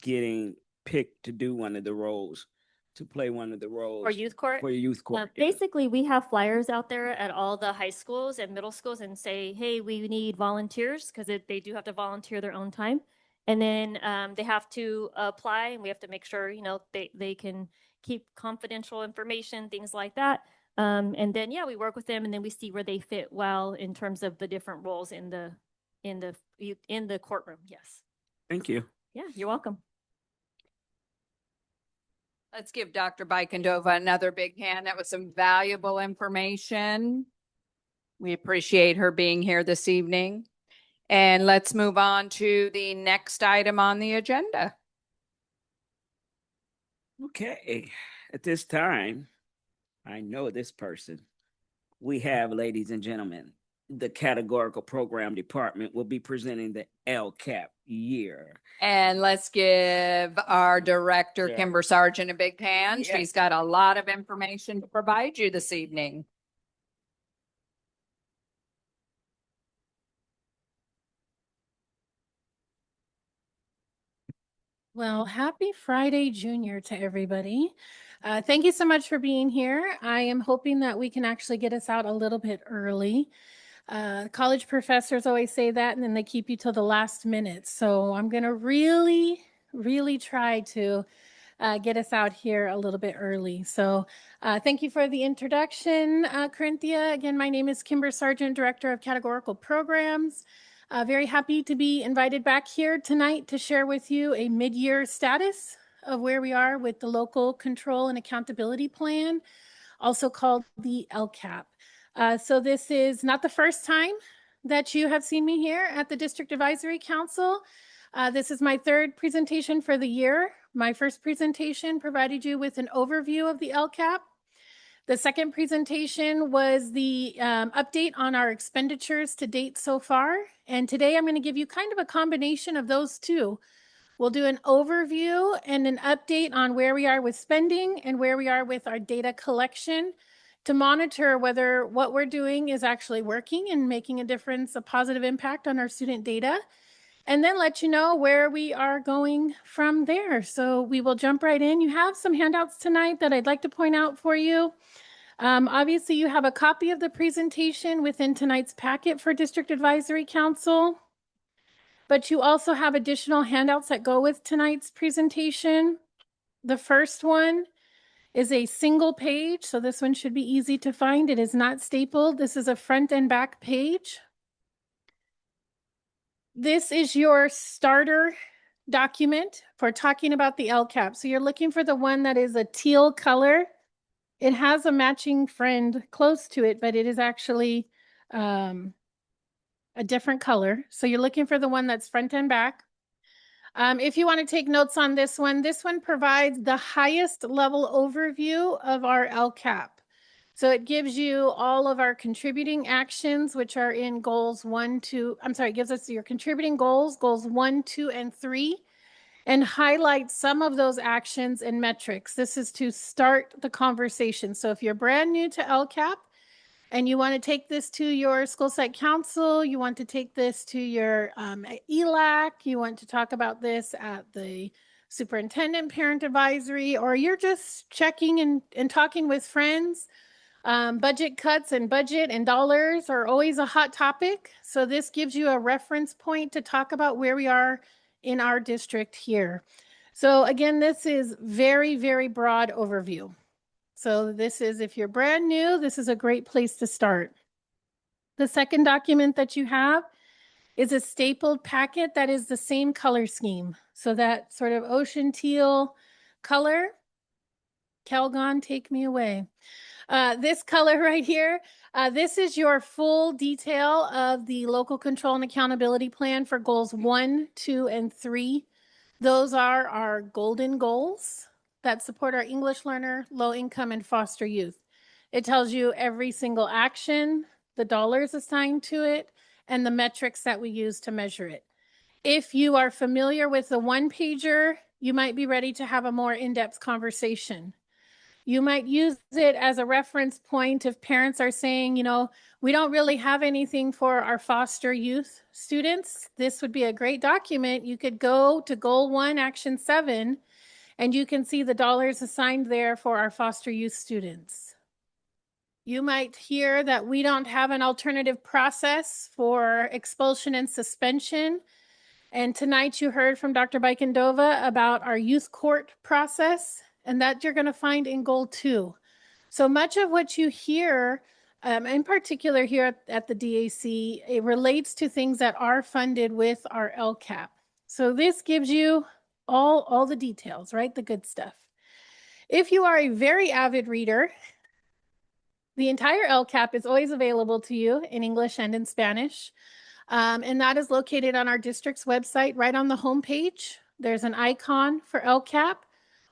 getting picked to do one of the roles, to play one of the roles? For youth court? For youth court. Basically, we have flyers out there at all the high schools and middle schools and say, hey, we need volunteers, because they do have to volunteer their own time. And then they have to apply, and we have to make sure, they can keep confidential information, things like that. And then, yeah, we work with them, and then we see where they fit well in terms of the different roles in the courtroom. Yes. Thank you. Yeah, you're welcome. Let's give Dr. Bikendova another big hand. That was some valuable information. We appreciate her being here this evening. And let's move on to the next item on the agenda. Okay. At this time, I know this person. We have, ladies and gentlemen, the categorical program department will be presenting the LCAP year. And let's give our director, Yeah. Kimber Sargent, a big hand. Yeah. She's got a lot of information to provide you this evening. Well, happy Friday Junior to everybody. Thank you so much for being here. I am hoping that we can actually get us out a little bit early. College professors always say that, and then they keep you till the last minute. So I'm going to really try to get us out here a little bit early. So thank you for the introduction, Corinthia. Again, my name is Kimber Sargent, Director of Categorical Programs. Very happy to be invited back here tonight to share with you a mid-year status of where we are with the Local Control and Accountability Plan, also called the LCAP. So this is not the first time that you have seen me here at the District Advisory Council. This is my third presentation for the year. My first presentation provided you with an overview of the LCAP. The second presentation was the update on our expenditures to date so far. And today I'm going to give you kind of a combination of those two. We'll do an overview and an update on where we are with spending and where we are with our data collection to monitor whether what we're doing is actually working and making a difference, a positive impact on our student data, and then let you know where we are going from there. So we will jump right in. You have some handouts tonight that I'd like to point out for you. Obviously, you have a copy of the presentation within tonight's packet for District Advisory Council. But you also have additional handouts that go with tonight's presentation. The first one is a single page, so this one should be easy to find. It is not stapled. This is a front and back page. This is your starter document for talking about the LCAP. So you're looking for the one that is a teal color. It has a matching friend close to it, but it is actually a different color. So you're looking for the one that's front and back. If you want to take notes on this one provides the gives you all of our contributing actions, which are in goals it gives us your contributing goals 1, 2, and 3, and highlights some of those actions and metrics. This is to start the conversation. So if you're brand new to LCAP, and you want to take this to your school site council, you want to take this to your ELAC, you want to talk about this at the superintendent parent advisory, or you're just checking and talking with friends, budget cuts and budget and dollars are always a hot topic. So this gives you a reference point to talk about where we are in our district here. So again, this is very, very broad overview. So this is, if you're brand new, this is a great place to start. The second document that you have is a stapled packet that is the same color scheme. So that sort of ocean teal color. Calgon, take me away. This color right here, this is your full detail of the Local Control and Accountability Plan for goals 1, 2, and 3. Those are our golden goals that support our English learner, low income, and foster youth. It tells you every single action, the dollars assigned to it, and the metrics that we use to measure it. If you are familiar with the one-pager, you might be ready to have a more in-depth conversation. You might use it as a reference point if parents are saying, you know, we don't really have anything for our foster youth students. This would be a great document. You could go to Goal 1, Action 7, and you can see the dollars assigned there for our foster youth students. You might hear that we don't have an alternative process for expulsion and suspension. And tonight you heard from Dr. Bikendova about our youth court process, and that you're going to find in Goal 2. So much of what you hear, in particular here at the DAC, it relates to things that are funded with our LCAP. So this gives you all the details, right? The good stuff. If you are a very avid reader, the entire LCAP is always available to you in English and in Spanish. And that is located on our district's website, right on the homepage. There's an icon for LCAP,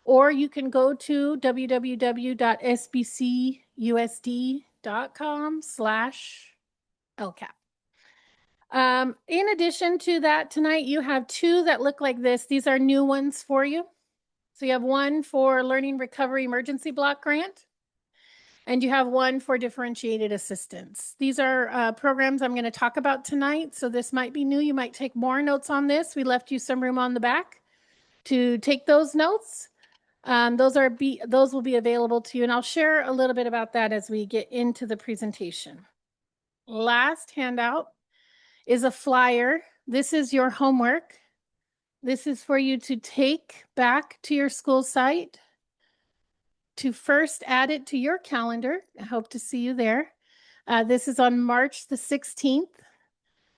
or you can go to www.sbcusd.com/LCAP. In addition to that, tonight you have two that look like this. These are new ones for you. So you have one for Learning Recovery Emergency Block Grant, and you have one for differentiated assistance. These are programs I'm going to talk about tonight. So this might be new. You might take more notes on this. We left you some room on the back to take those notes. Those will be available to you, and I'll share a little bit about that as we get into the presentation. Last handout is a flyer. This is your homework. This is for you to take back to your school site, to first add it to your calendar. I hope to see you there. This is on March the 16th.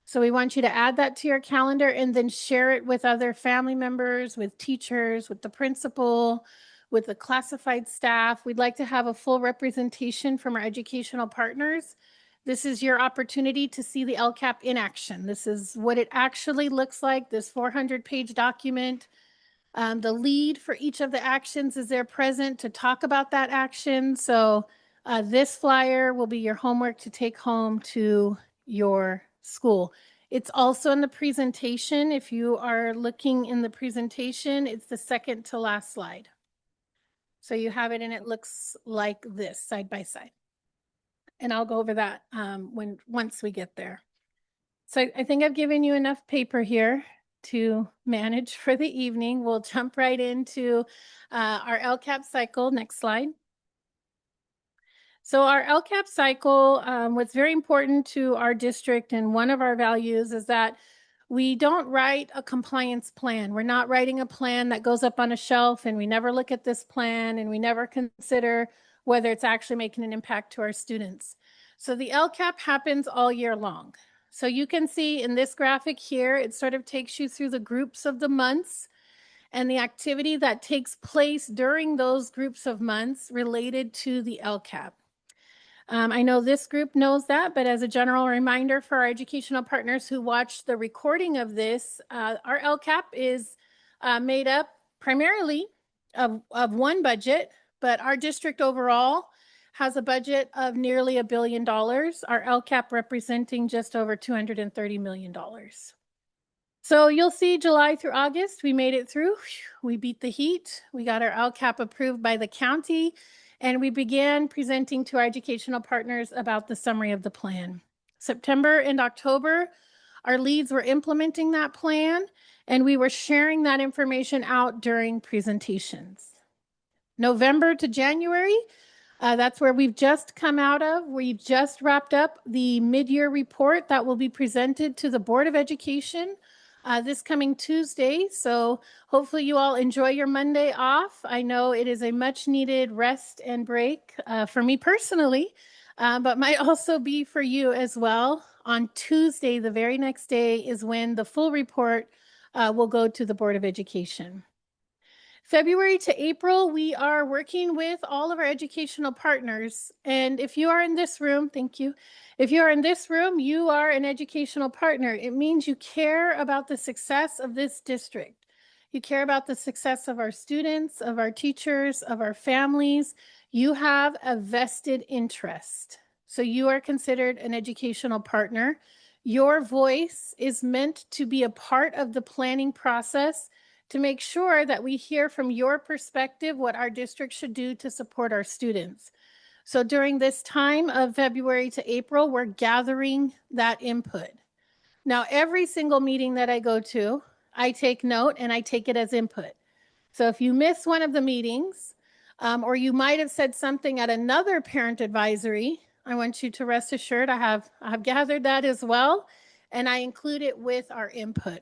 So we want you to add that to your calendar and then share it with other family members, with teachers, with the principal, with the classified staff. We'd like to have a full representation from our educational partners. This is your opportunity to see the LCAP in action. This is what it actually looks like, this 400-page document. The lead for each of the actions is there present to talk about that action. So this flyer will be your homework to take home to your school. It's also in the presentation. If you are looking in the presentation, it's the second to last slide. So you have it and it looks like this side by side. And I'll go over that once we get there. So I think I've given you enough paper here to manage for the evening. We'll jump right into our LCAP cycle. Next slide. So our LCAP cycle, what's very important to our district and one of our values is that we don't write a compliance plan. We're not writing a plan that goes up on a shelf and we never look at this plan and we never consider whether it's actually making an impact to our students. So the LCAP happens all year long. So you can see in this graphic here, it sort of takes you through the groups of the months and the activity that takes place during those groups of months related to the LCAP. I know this group knows that, but as a general reminder for our educational partners who watch the recording of this, our LCAP is made up primarily of one budget, but our district overall has a budget of nearly $1 billion, our LCAP representing just over $230 million. So you'll see July through August, we made it through. We beat the heat. We got our LCAP approved by the county, and we began presenting to our educational partners about the summary of the plan. September and October, our leads were implementing that plan, and we were sharing that information out during presentations. November to January, that's where we've just come out of. We just wrapped up the mid-year report that will be presented to the Board of Education this coming Tuesday. So hopefully you all enjoy your Monday off. I know it is a much needed rest and break for me personally, but might also be for you as well. On Tuesday, the very next day, is when the full report will go to the Board of Education. February to April, we are working with all of our educational partners. And if you are in this room, thank you. If you are in this room, you are an educational partner. It means you care about the success of this district. You care about the success of our students, of our teachers, of our families. You have a vested interest. So you are considered an educational partner. Your voice is meant to be a part of the planning process to make sure that we hear from your perspective what our district should do to support our students. So during this time of February to April, we're gathering that input. Now, every single meeting that I go to, I take note and I take it as input. So if you miss one of the meetings, or you might have said something at another parent advisory, I want you to rest assured I have gathered that as well, and I include it with our input.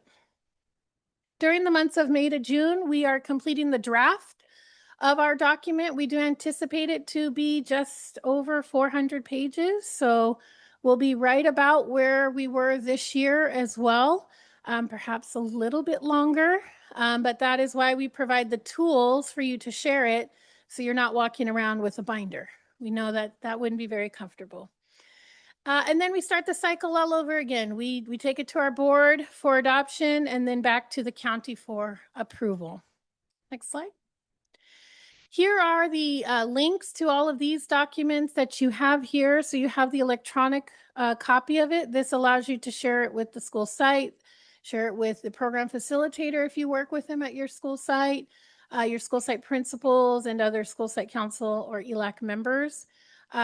During the months of May to June, we are completing the draft of our document. We do anticipate it to be just over 400 pages. So we'll be right about where we were this year as well, perhaps a little bit longer. But that is why we provide the tools for you to share it so you're not walking around with a binder. We know that that wouldn't be very comfortable. And then we start the cycle all over again. We take it to our board for adoption and then back to the county for approval. Next slide. Here are the links to all of these documents that you have here. So you have the electronic copy of it. This allows you to share it with the school site, share it with the program facilitator if you work with them at your school site principals and other school site council or ELAC members.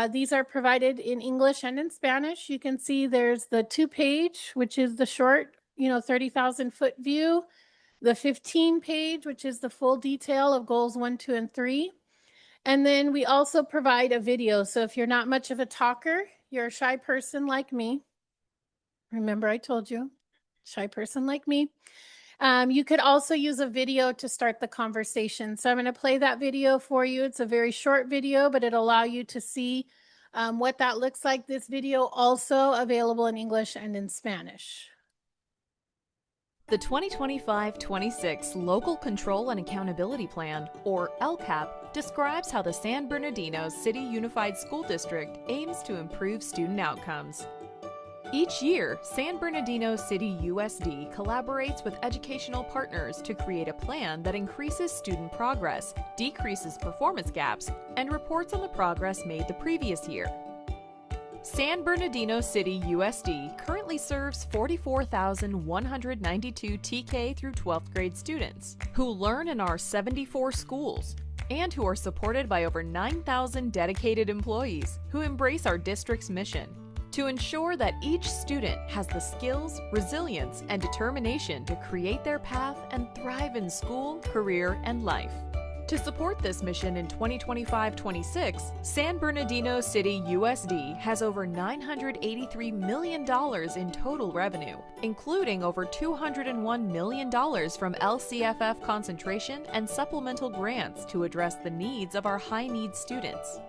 These are provided in English and in Spanish. You can see there's the 2-page, which is the short, 30,000 foot view, the 15-page, which is the full detail of goals 1, 2, and 3. And then we also provide a video. So if you're not much of a talker, you're a shy person like me. Remember I told you, shy person like me. You could also use a video to start the conversation. So I'm going to play that video for you. It's a very short video, but it'll allow you to see what that looks like. This video also available in English and in Spanish. The 2025-26 Local Control and Accountability Plan, or LCAP, describes how the San Bernardino City Unified School District aims to improve student outcomes. Each year, San Bernardino City USD collaborates with educational partners to create a plan that increases student progress, decreases performance gaps, and reports on the progress made the previous year. San Bernardino City USD currently serves 44,192 TK through 12th grade students who learn in our 74 schools and who are supported by over 9,000 dedicated employees who embrace our district's mission to ensure that each student has the skills, resilience, and determination to create their path and thrive in school, career, and life. To support this mission in 2025-26, San Bernardino City USD has over $983 million in total revenue, including over $201 million from LCFF concentration and supplemental grants to address the needs of our high-need students.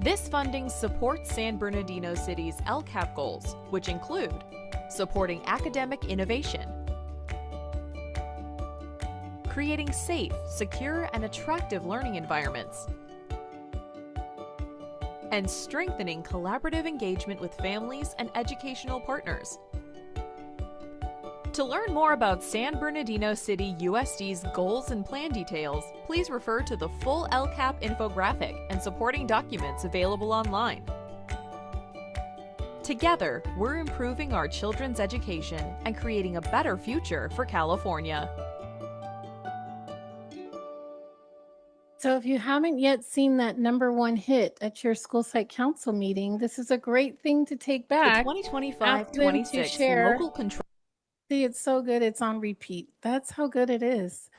This funding supports San Bernardino City's LCAP goals, which include supporting academic innovation, creating safe, secure, and attractive learning environments, and strengthening collaborative engagement with families and educational partners. To learn more about San Bernardino City USD's goals and plan details, please refer to the full LCAP infographic and supporting documents available online. Together, we're improving our children's education and creating a better future for California. So if you haven't yet seen that #1 hit at your school site council meeting, this is a great thing to take back. The 2025-26 Local Control. See, it's so good. It's on repeat. That's how good it is.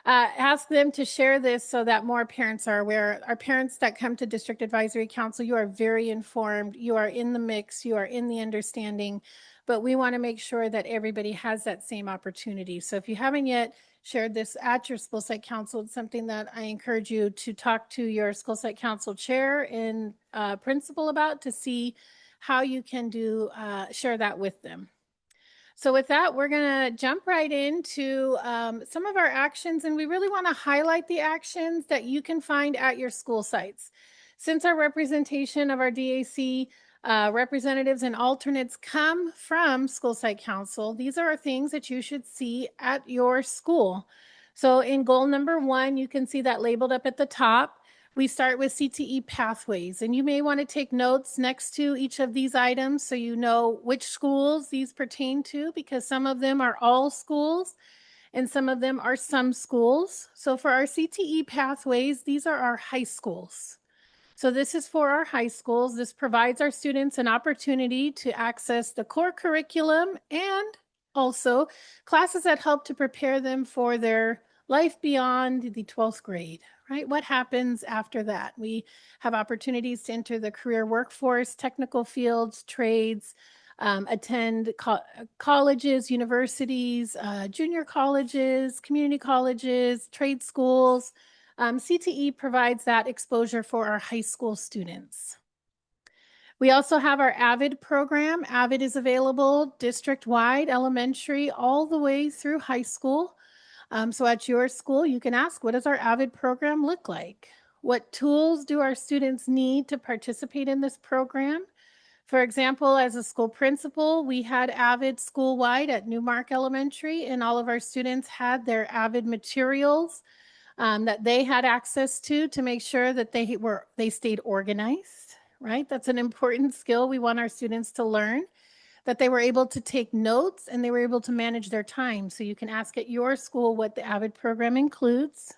Ask them to share this so that more parents are aware. Our parents that come to District Advisory Council, you are very informed. You are in the mix. You are in the understanding. But we want to make sure that everybody has that same opportunity. So if you haven't yet shared this at your school site council, it's something that I encourage you to talk to your school site council chair and principal about to see how you can share that with them. So with that, we're going to jump right into some of our actions, and we really want to highlight the actions that you can find at your school sites. Since our representation of our DAC representatives and alternates come from school site council, these are things that you should see at your school. So in goal #1, you can see that labeled up at the top. We start with CTE pathways, and you may want to take notes next to each of these items so you know which schools these pertain to, because some of them are all schools and some of them are some schools. So for our CTE pathways, these are our high schools. So this is for our high schools. This provides our students an opportunity to access the core curriculum and also classes that help to prepare them for their life beyond the 12th grade, right? What happens after that? We have opportunities to enter the career workforce, technical fields, trades, attend colleges, universities, junior colleges, community colleges, trade schools. CTE provides that exposure for our high school students. We also have our AVID program. AVID is available district-wide, elementary, all the way through high school. So at your school, you can ask, what does our AVID program look like? What tools do our students need to participate in this program? For example, as a school principal, we had AVID school-wide at Newmark Elementary, and all of our students had their AVID materials that they had access to make sure that they stayed organized, right? That's an important skill we want our students to learn, that they were able to take notes and they were able to manage their time. So you can ask at your school what the AVID program includes.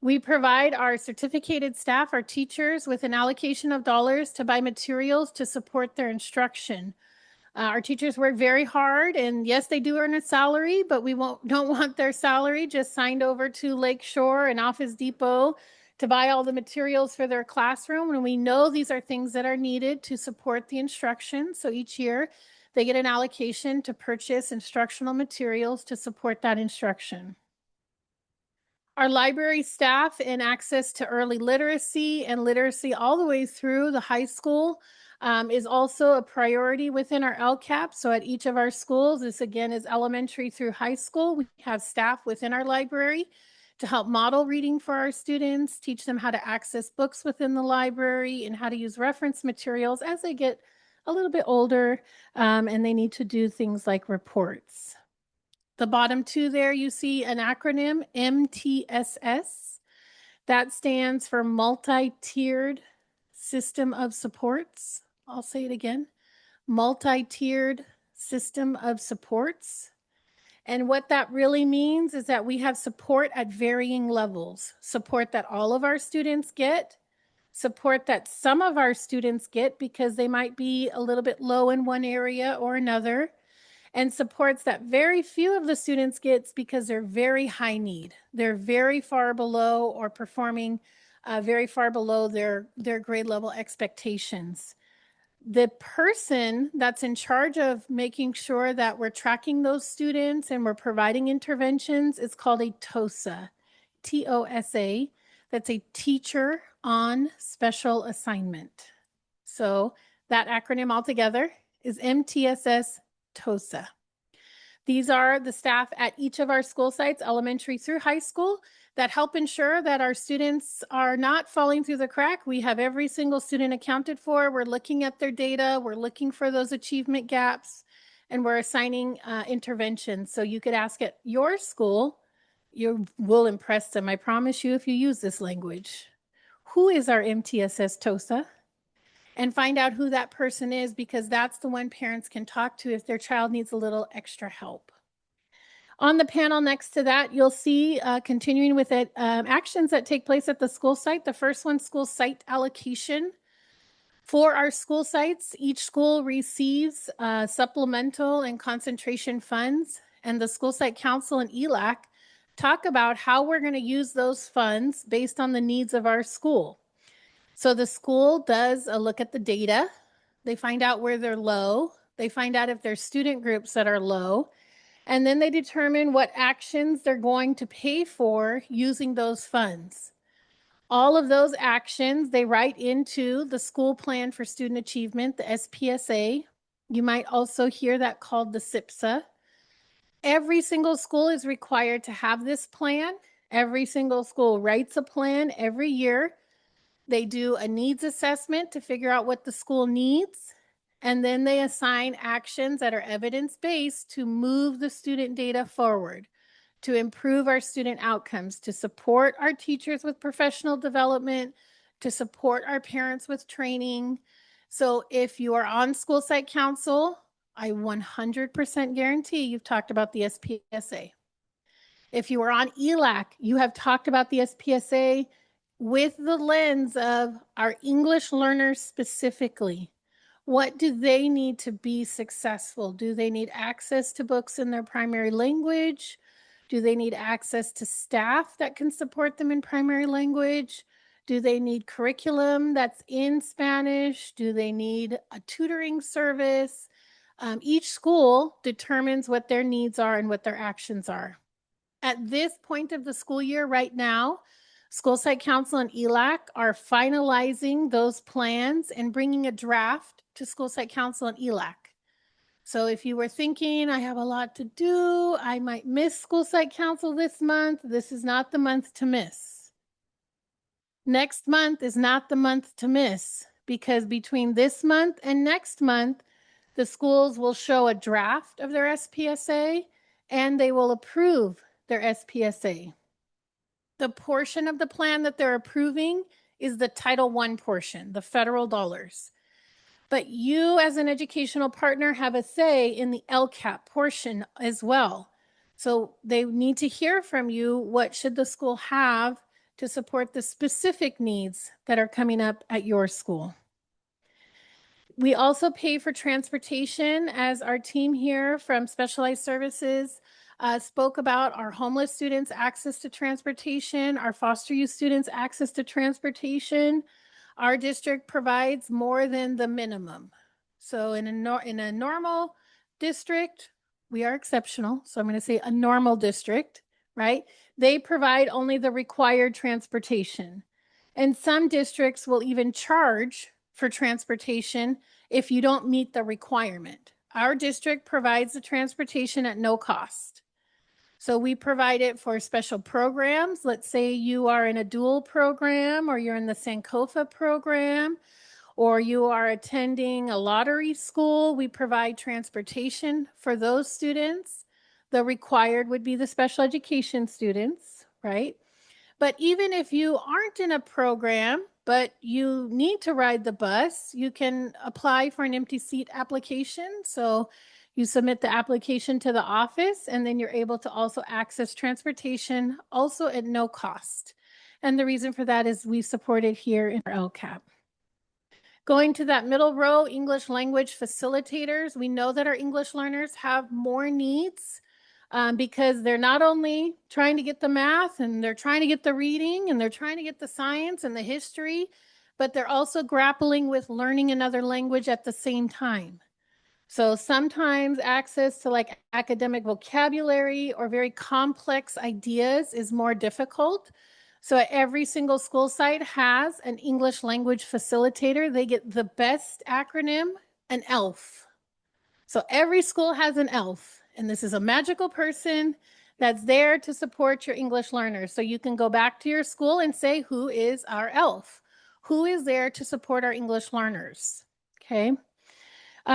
We provide our certificated staff, our teachers, with an allocation of dollars to buy materials to support their instruction. Our teachers work very hard, and yes, they do earn a salary, but we don't want their salary just signed over to Lakeshore and Office Depot to buy all the materials for their classroom. And we know these are things that are needed to support the instruction. So each year they get an allocation to purchase instructional materials to support that instruction. Our library staff and access to early literacy and literacy all the way through the high school is also a priority within our LCAP. So at each of our schools, this again is elementary through high school, we have staff within our library to help model reading for our students, teach them how to access books within the library and how to use reference materials as they get a little bit older and they need to do things like reports. The bottom two there, you see an acronym, MTSS. That stands for Multi-Tiered System of Supports. I'll say it again, Multi-Tiered System of Supports. And what that really means is that we have support at varying levels. Support that all of our students get, support that some of our students get because they might be a little bit low in one area or another, and supports that very few of the students gets because they're very high need. They're very far below or performing very far below their grade level expectations. The person that's in charge of making sure that we're tracking those students and we're providing interventions is called a TOSA, T-O-S-A. That's a teacher on special assignment. So that acronym altogether is MTSS TOSA. These are the staff at each of our school sites, elementary through high school, that help ensure that our students are not falling through the crack. We have every single student accounted for. We're looking at their data. We're looking for those achievement gaps, and we're assigning interventions. So you could ask at your school, you will impress them, I promise you, if you use this language. Who is our MTSS TOSA? And find out who that person is, because that's the one parents can talk to if their child needs a little extra help. On the panel next to that, you'll see, continuing with it, actions that take place at the school site. The first one, school site allocation. For our school sites, each school receives supplemental and concentration funds, and the school site council and ELAC talk about how we're going to use those funds based on the needs of our school. So the school does a look at the data. They find out where they're low. They find out if there's student groups that are low. And then they determine what actions they're going to pay for using those funds. All of those actions, they write into the school plan for student achievement, the SPSA. You might also hear that called the SIPSA. Every single school is required to have this plan. Every single school writes a plan every year. They do a needs assessment to figure out what the school needs, and then they assign actions that are evidence-based to move the student data forward, to improve our student outcomes, to support our teachers with professional development, to support our parents with training. So if you are on school site council, I 100% guarantee you've talked about the SPSA. If you are on ELAC, you have talked about the SPSA with the lens of our English learners specifically. What do they need to be successful? Do they need access to books in their primary language? Do they need access to staff that can support them in primary language? Do they need curriculum that's in Spanish? Do they need a tutoring service? Each school determines what their needs are and what their actions are. At this point of the school year right now, School Site Council and ELAC are finalizing those plans and bringing a draft to School Site Council and ELAC. So if you were thinking, I have a lot to do, I might miss School Site Council this month, this is not the month to miss. Next month is not the month to miss, because between this month and next month, the schools will show a draft of their SPSA and they will approve their SPSA. The portion of the plan that they're approving is the Title I portion, the federal dollars. But you as an educational partner have a say in the LCAP portion as well. So they need to hear from you, what should the school have to support the specific needs that are coming up at your school. We also pay for transportation, as our team here from Specialized Services spoke about. Our homeless students' access to transportation, our foster youth students' access to transportation. Our district provides more than the minimum. So in a normal district, we are exceptional. So I'm going to say a normal district, right? They provide only the required transportation. And some districts will even charge for transportation if you don't meet the requirement. Our district provides the transportation at no cost. So we provide it for special programs. Let's say you are in a dual program, or you're in the Sankofa program, or you are attending a lottery school. We provide transportation for those students. The required would be the special education students, right? But even if you aren't in a program, but you need to ride the bus, you can apply for an empty seat application. So you submit the application to the office, and then you're able to also access transportation, also at no cost. And the reason for that is we support it here in our LCAP. Going to that middle row, English language facilitators. We know that our English learners have more needs because they're not only trying to get the math, and they're trying to get the reading, and they're trying to get the science and the history, but they're also grappling with learning another language at the same time. So sometimes access to like academic vocabulary or very complex ideas is more difficult. So every single school site has an English language facilitator. They get the best acronym, an ELF. So every school has an ELF, and this is a magical person that's there to support your English learners. So you can go back to your school and say, who is our ELF? Who is there to support our English learners? Okay.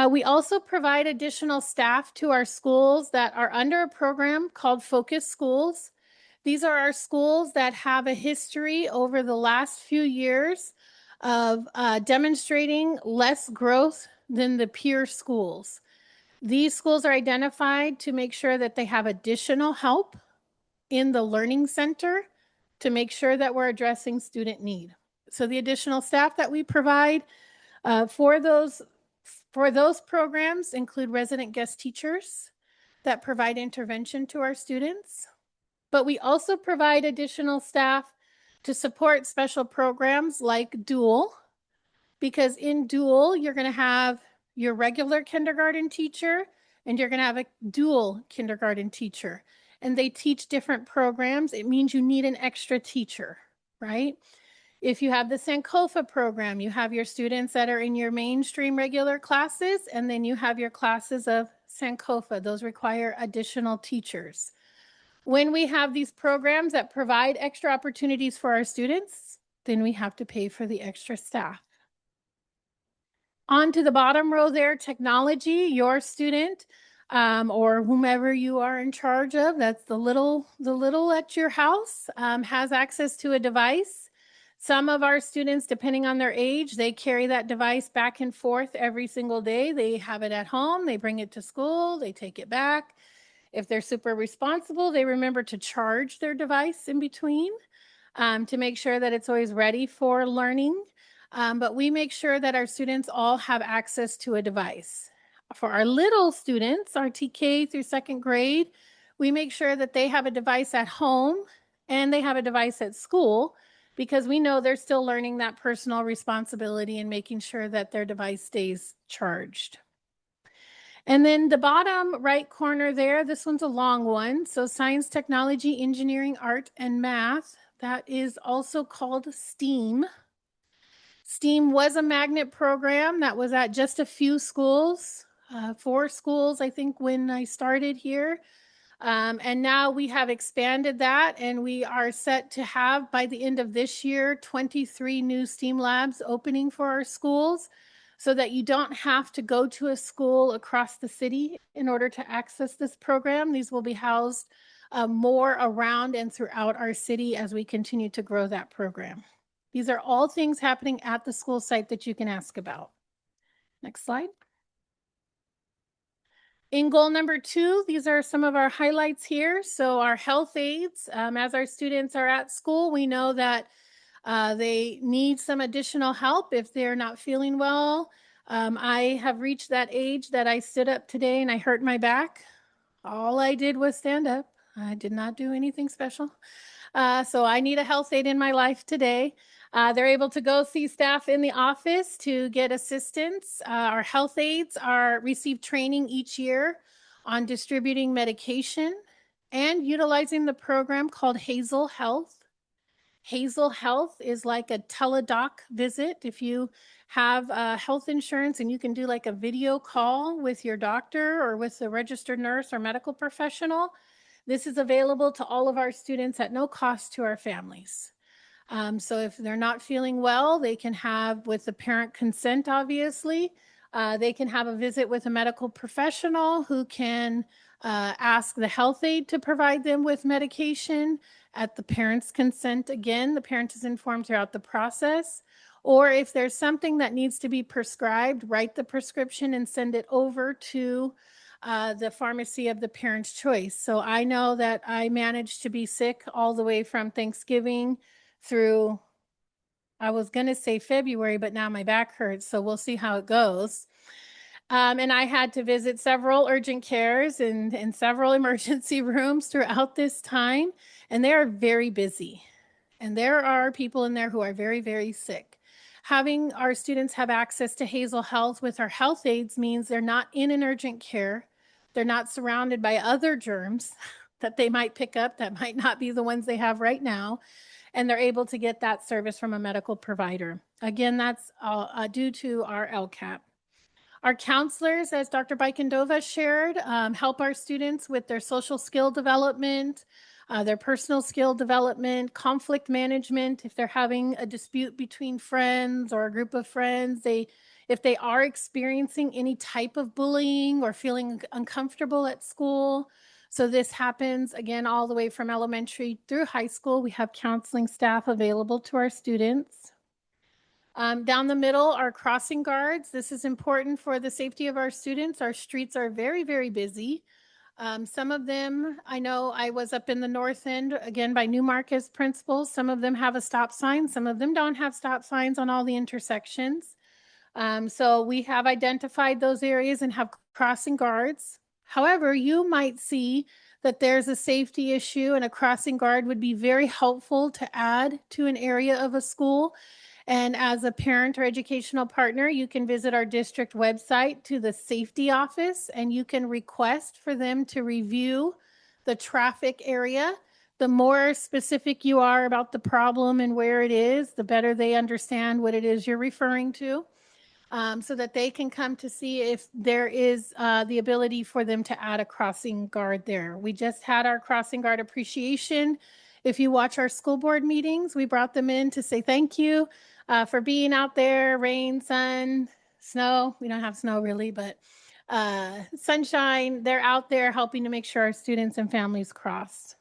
We also provide additional staff to our schools that are under a program called Focus Schools. These are our schools that have a history over the last few years of demonstrating less growth than the peer schools. These schools are identified to make sure that they have additional help in the learning center to make sure that we're addressing student need. So the additional staff that we provide for those programs include resident guest teachers that provide intervention to our students. But we also provide additional staff to support special programs like Dual, because in Dual, you're going to have your regular kindergarten teacher, and you're going to have a dual kindergarten teacher, and they teach different programs. It means you need an extra teacher, right? If you have the Sankofa program, you have your students that are in your mainstream regular classes, and then you have your classes of Sankofa. Those require additional teachers. When we have these programs that provide extra opportunities for our students, then we have to pay for the extra staff. On to the bottom row there, technology, your student or whomever you are in charge of, that's the little at your house, has access to a device. Some of our students, depending on their age, they carry that device back and forth every single day. They have it at home, they bring it to school, they take it back. If they're super responsible, they remember to charge their device in between to make sure that it's always ready for learning. But we make sure that our students all have access to a device. For our little students, our TK through second grade, we make sure that they have a device at home and they have a device at school, because we know they're still learning that personal responsibility and making sure that their device stays charged. And then the bottom right corner there, this one's a long one. So science, technology, engineering, art, and math. That is also called STEAM. STEAM was a magnet program that was at just a few schools, 4 schools, I think, when I started here. And now we have expanded that, and we are set to have, by the end of this year, 23 new STEAM labs opening for our schools, so that you don't have to go to a school across the city in order to access this program. These will be housed more around and throughout our city as we continue to grow that program. These are all things happening at the school site that you can ask about. Next slide. In goal number 2, these are some of our highlights here. So our health aides, as our students are at school, we know that they need some additional help if they're not feeling well. I have reached that age that I stood up today and I hurt my back. All I did was stand up. I did not do anything special. So I need a health aide in my life today. They're able to go see staff in the office to get assistance. Our health aides receive training each year on distributing medication and utilizing the program called Hazel Health. Hazel Health is like a teledoc visit. If you have health insurance and you can do like a video call with your doctor or with a registered nurse or medical professional, this is available to all of our students at no cost to our families. So if they're not feeling well, they can have, with the parent consent, obviously, they can have a visit with a medical professional who can ask the health aide to provide them with medication at the parent's consent. Again, the parent is informed throughout the process. Or if there's something that needs to be prescribed, write the prescription and send it over to the pharmacy of the parent's choice. So I know that I managed to be sick all the way from Thanksgiving through, I was going to say February, but now my back hurts. So we'll see how it goes. And I had to visit several urgent cares and several emergency rooms throughout this time. And they are very busy. And there are people in there who are very, very sick. Having our students have access to Hazel Health with our health aides means they're not in an urgent care. They're not surrounded by other germs that they might pick up that might not be the ones they have right now. And they're able to get that service from a medical provider. Again, that's due to our LCAP. Our counselors, as Dr. Bikendova shared, help our students with their social skill development, their personal skill development, conflict management. If they're having a dispute between friends or a group of friends, if they are experiencing any type of bullying or feeling uncomfortable at school. So this happens, again, all the way from elementary through high school. We have counseling staff available to our students. Down the middle are crossing guards. This is important for the safety of our students. Our streets are very, very busy. Some of them, I know I was up in the north end, again, by New Marcus principals. Some of them have a stop sign. Some of them don't have stop signs on all the intersections. So we have identified those areas and have crossing guards. However, you might see that there's a safety issue and a crossing guard would be very helpful to add to an area of a school. And as a parent or educational partner, you can visit our district website to the safety office and you can request for them to review the traffic area. The more specific you are about the problem and where it is, the better they understand what it is you're referring to. So that they can come to see if there is the ability for them to add a crossing guard there. We just had our crossing guard appreciation. If you watch our school board meetings, we brought them in to say thank you for being out there, rain, sun, snow. We don't have snow really, but sunshine. They're out there helping to make sure our students and families cross.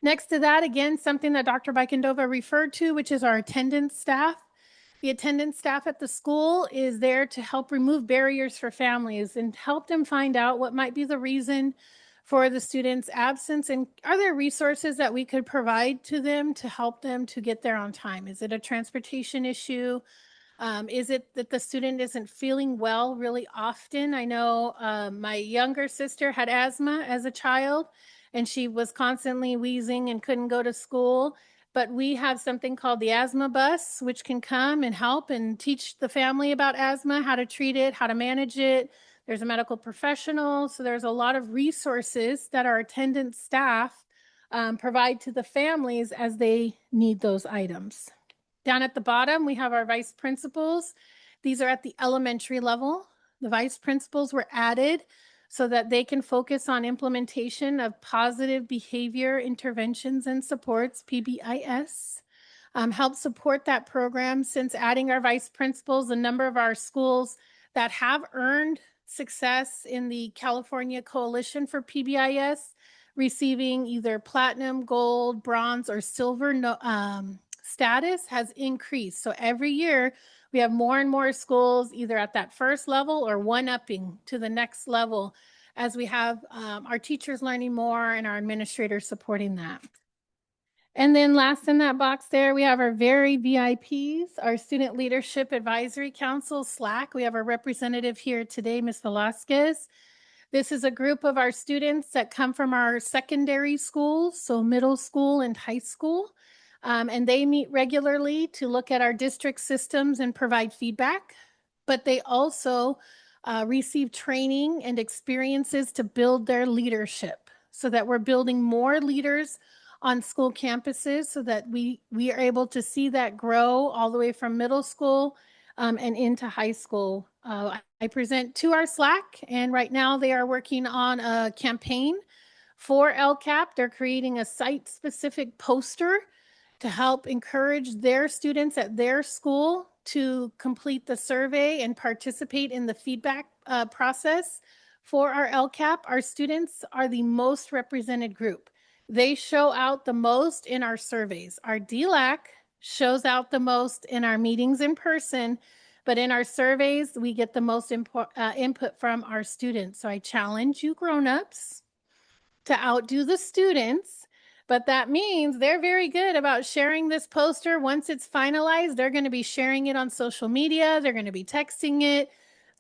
Next to that, again, something that Dr. Bikendova referred to, which is our attendance staff. The attendance staff at the school is there to help remove barriers for families and help them find out what might be the reason for the student's absence. And are there resources that we could provide to them to help them to get there on time? Is it a transportation issue? Is it that the student isn't feeling well really often? I know my younger sister had asthma as a child, and she was constantly wheezing and couldn't go to school. But we have something called the asthma bus, which can come and help and teach the family about asthma, how to treat it, how to manage it. There's a medical professional. So there's a lot of resources that our attendance staff provide to the families as they need those items. Down at the bottom, we have our vice principals. These are at the elementary level. The vice principals were added so that they can focus on implementation of positive behavior interventions and supports, PBIS, help support that program. Since adding our vice principals, a number of our schools that have earned success in the California Coalition for PBIS, receiving either platinum, gold, bronze, or silver status has increased. So every year, we have more and more schools either at that first level or one-upping to the next level as we have our teachers learning more and our administrators supporting that. And then last in that box there, we have our very VIPs, our Student Leadership Advisory Council, SLAC. We have our representative here today, Ms. Velasquez. This is a group of our students that come from our secondary schools, so middle school and high school. And they meet regularly to look at our district systems and provide feedback. But they also receive training and experiences to build their leadership so that we're building more leaders on school campuses so that we are able to see that grow all the way from middle school and into high school. I present to our SLAC, and right now they are working on a campaign for LCAP. They're creating a site-specific poster to help encourage their students at their school to complete the survey and participate in the feedback process for our LCAP. Our students are the most represented group. They show out the most in our surveys. Our DLAC shows out the most in our meetings in person, but in our surveys, we get the most input from our students. So I challenge you grown-ups to outdo the students, but that means they're very good about sharing this poster. Once it's finalized, they're going to be sharing it on social media. They're going to be texting it.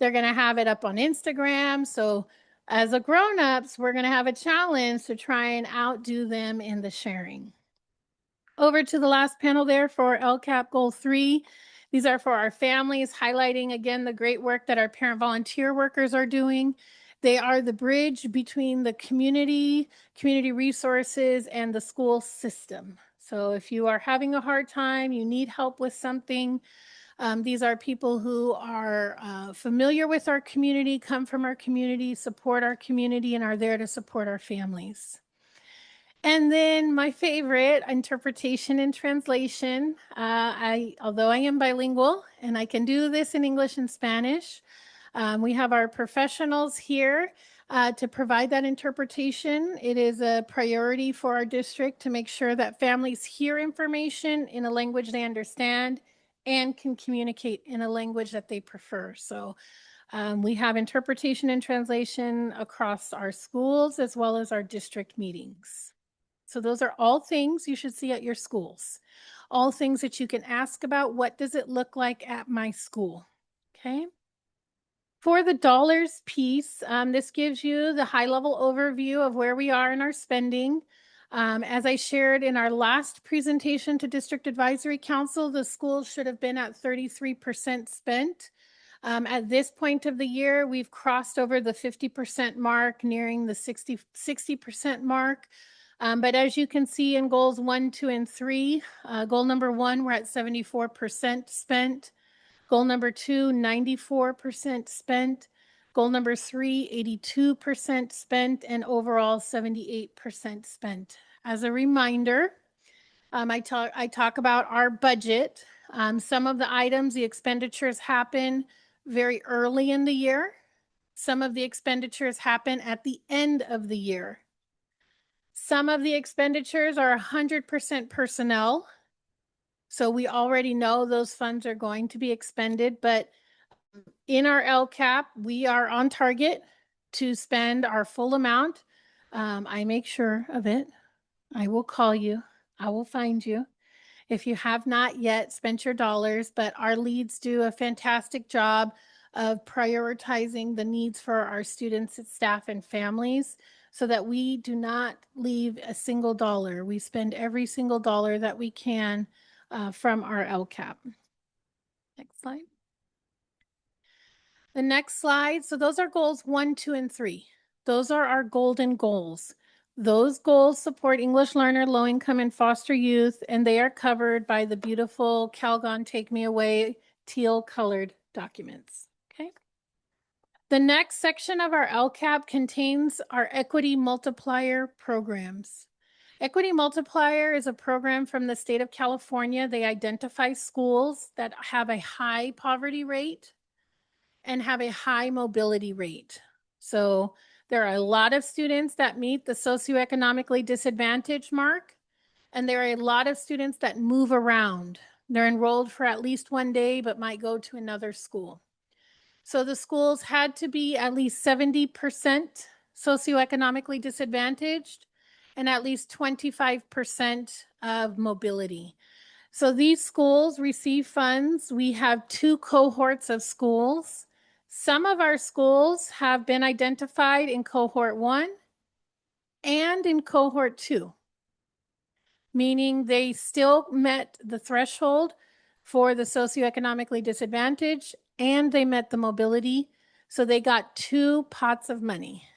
They're going to have it up on Instagram. So as a grown-ups, we're going to have a challenge to try and outdo them in the sharing. Over to the last panel there for LCAP Goal 3. These are for our families, highlighting again the great work that our parent volunteer workers are doing. They are the bridge between the community resources, and the school system. So if you are having a hard time, you need help with something, these are people who are familiar with our community, come from our community, support our community, and are there to support our families. And then my favorite, interpretation and translation. Although I am bilingual and I can do this in English and Spanish, we have our professionals here to provide that interpretation. It is a priority for our district to make sure that families hear information in a language they understand and can communicate in a language that they prefer. So we have interpretation and translation across our schools as well as our district meetings. So those are all things you should see at your schools. All things that you can ask about. What does it look like at my school? Okay. For the dollars piece, this gives you the high-level overview of where we are in our spending. As I shared in our last presentation to District Advisory Council, the schools should have been at 33% spent. At this point of the year, we've crossed over the 50% mark, nearing the 60% mark. But as you can see in goals 1, 2, and 3, goal number 1, we're at 74% spent. Goal number 2, 94% spent. Goal number 3, 82% spent, and overall 78% spent. As a reminder, I talk about our budget. Some of the items, the expenditures happen very early in the year. Some of the expenditures happen at the end of the year. Some of the expenditures are 100% personnel. So we already know those funds are going to be expended, but in our LCAP, we are on target to spend our full amount. I make sure of it. I will call you. I will find you if you have not yet spent your dollars, but our leads do a fantastic job of prioritizing the needs for our students, staff, and families so that we do not leave a single dollar. We spend every single dollar that we can from our LCAP. Next slide. The next slide. So those are goals 1, 2, and 3. Those are our golden goals. Those goals support English learner, low income, and foster youth, and they are covered by the beautiful Calgon Take Me Away teal colored documents. Okay. The next section of our LCAP contains our Equity Multiplier programs. Equity Multiplier is a program from the state of California. They identify schools that have a high poverty rate and have a high mobility rate. So there are a lot of students that meet the socioeconomically disadvantaged mark, and there are a lot of students that move around. They're enrolled for at least one day, but might go to another school. So the schools had to be at least 70% socioeconomically disadvantaged and at least 25% of mobility. So these schools receive funds. We have 2 cohorts of schools. Some of our schools have been identified in cohort 1 and in cohort 2. meaning they still met the threshold for the socioeconomically disadvantaged and they met the mobility. So they got 2 pots of money,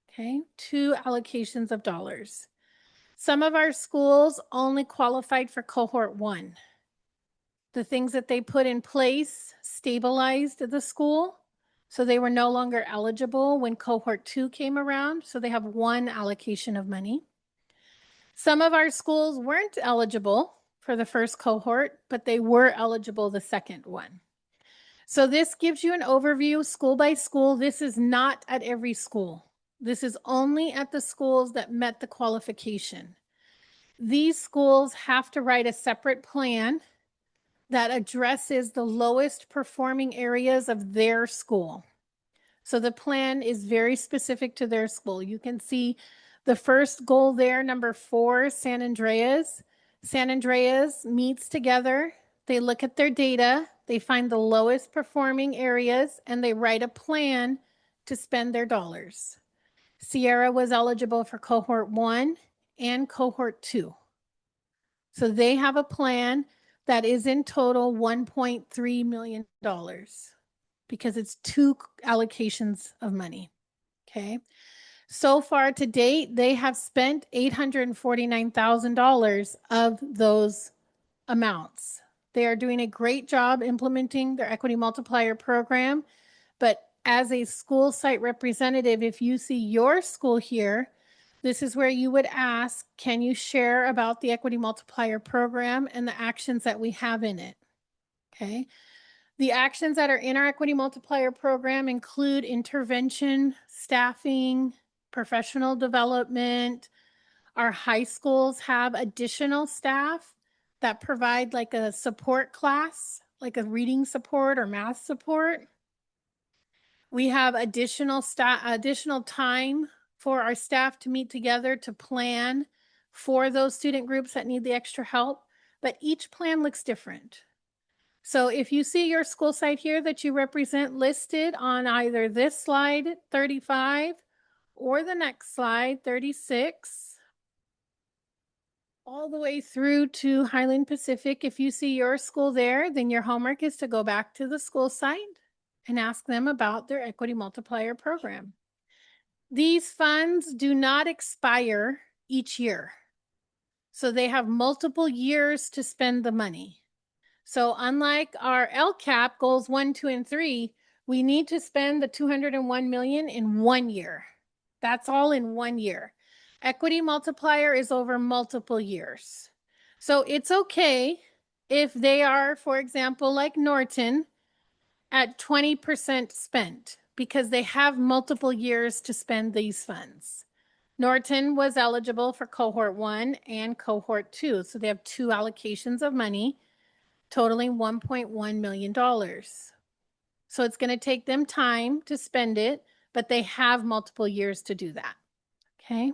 okay? 2 allocations of dollars. Some of our schools only qualified for cohort 1. The things that they put in place stabilized the school. So they were no longer eligible when cohort 2 came around. So they have 1 allocation of money. Some of our schools weren't eligible for the first cohort, but they were eligible the second one. So this gives you an overview school by school. This is not at every school. This is only at the schools that met the qualification. These schools have to write a separate plan that addresses the lowest performing areas of their school. So the plan is very specific to their school. You can see the first goal there, number 4, San Andreas. San Andreas meets together. They look at their data. They find the lowest performing areas and they write a plan to spend their dollars. Sierra was eligible for cohort 1 and cohort 2. So they have a plan that is in total $1.3 million because it's 2 allocations of money. Okay. So far to date, they have spent $849,000 of those amounts. They are doing a great job implementing their equity multiplier program. But as a school site representative, if you see your school here, this is where you would ask, can you share about the equity multiplier program and the actions that we have in it? Okay. The actions that are in our equity multiplier program include intervention, staffing, professional development. Our high schools have additional staff that provide like a support class, like a reading support or math support. We have additional time for our staff to meet together to plan for those student groups that need the extra help, but each plan looks different. So if you see your school site here that you represent listed on either this slide 35 or the next slide 36, all the way through to Highland Pacific, if you see your school there, then your homework is to go back to the school site and ask them about their equity multiplier program. These funds do not expire each year. So they have multiple years to spend the money. So unlike our LCAP goals 1, 2, and 3, we need to spend the $201 million in 1 year. That's all in 1 year. Equity multiplier is over multiple years. So it's okay if they are, for example, like Norton, at 20% spent because they have multiple years to spend these funds. Norton was eligible for cohort 1 and cohort 2. So they have 2 allocations of money totaling $1.1 million. So it's going to take them time to spend it, but they have multiple years to do that. Okay.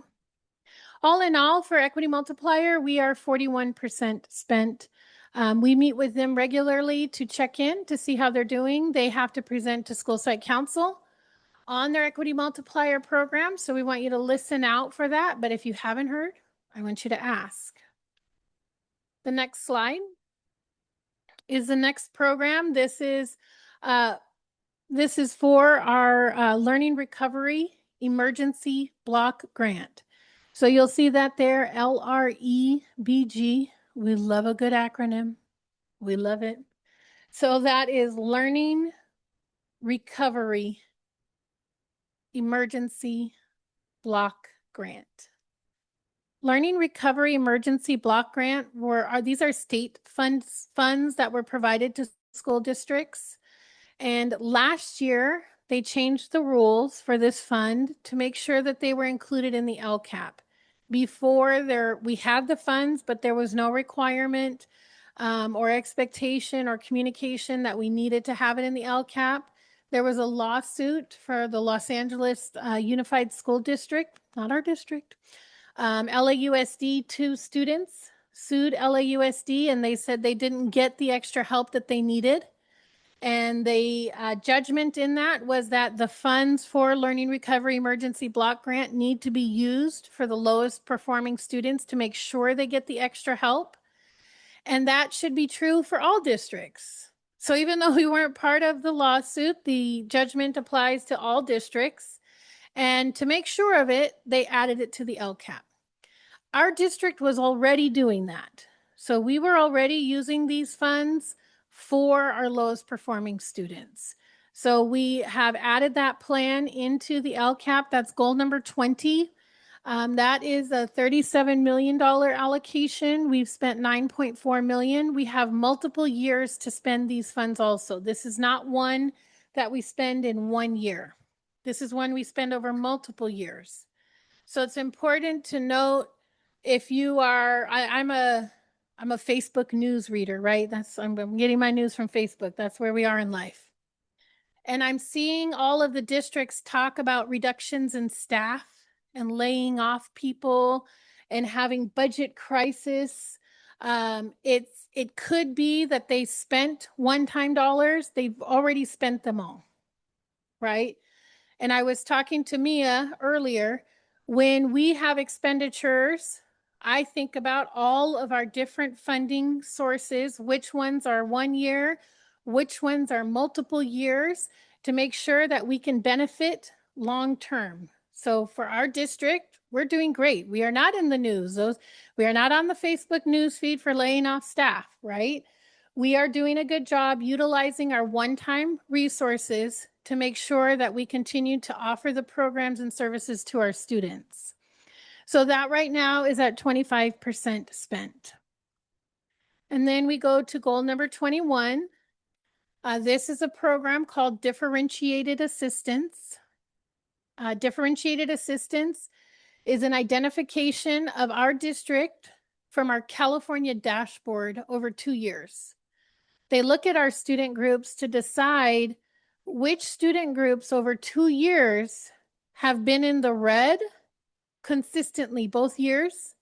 All in all, for equity multiplier, we are 41% spent. We meet with them regularly to check in to see how they're doing. They have to present to school site council on their equity multiplier program. So we want you to listen out for that. But if you haven't heard, I want you to ask. The next slide is the next program. This is for our Learning Recovery Emergency Block Grant. So you'll see that there, LREBG. We love a good acronym. We love it. So that is Learning Recovery Emergency Block Grant. Learning Recovery Emergency Block Grant these are state funds that were provided to school districts. And last year, they changed the rules for this fund to make sure that they were included in the LCAP. Before we had the funds, but there was no requirement or expectation or communication that we needed to have it in the LCAP. There was a lawsuit for the Los Angeles Unified School District, not our district. LAUSD, 2 students sued LAUSD and they said they didn't get the extra help that they needed. And the judgment in that was that the funds for Learning Recovery Emergency Block Grant need to be used for the lowest performing students to make sure they get the extra help. And that should be true for all districts. So even though we weren't part of the lawsuit, the judgment applies to all districts. And to make sure of it, they added it to the LCAP. Our district was already doing that. So we were already using these funds for our lowest performing students. So we have added that plan into the LCAP. That's goal number 20. That is a $37 million allocation. We've spent $9.4 million. We have multiple years to spend these funds also. This is not one that we spend in 1 year. This is one we spend over multiple years. So it's important to note, if you are, I'm a Facebook news reader, right? I'm getting my news from Facebook. That's where we are in life. And I'm seeing all of the districts talk about reductions in staff and laying off people and having budget crisis. It could be that they spent one-time dollars. They've already spent them all, right? And I was talking to Mia earlier, when we have expenditures, I think about all of our different funding sources, which ones are 1 year, which ones are multiple years, to make sure that we can benefit long term. So for our district, we're doing great. We are not in the news. We are not on the Facebook news feed for laying off staff, right? We are doing a good job utilizing our one-time resources to make sure that we continue to offer the programs and services to our students. So that right now is at 25% spent. And then we go to goal number 21. This is a program called Differentiated Assistance. Differentiated Assistance is an identification of our district from our California dashboard over 2 years. They look at our student groups to decide which student groups over 2 years have been in the red consistently both years,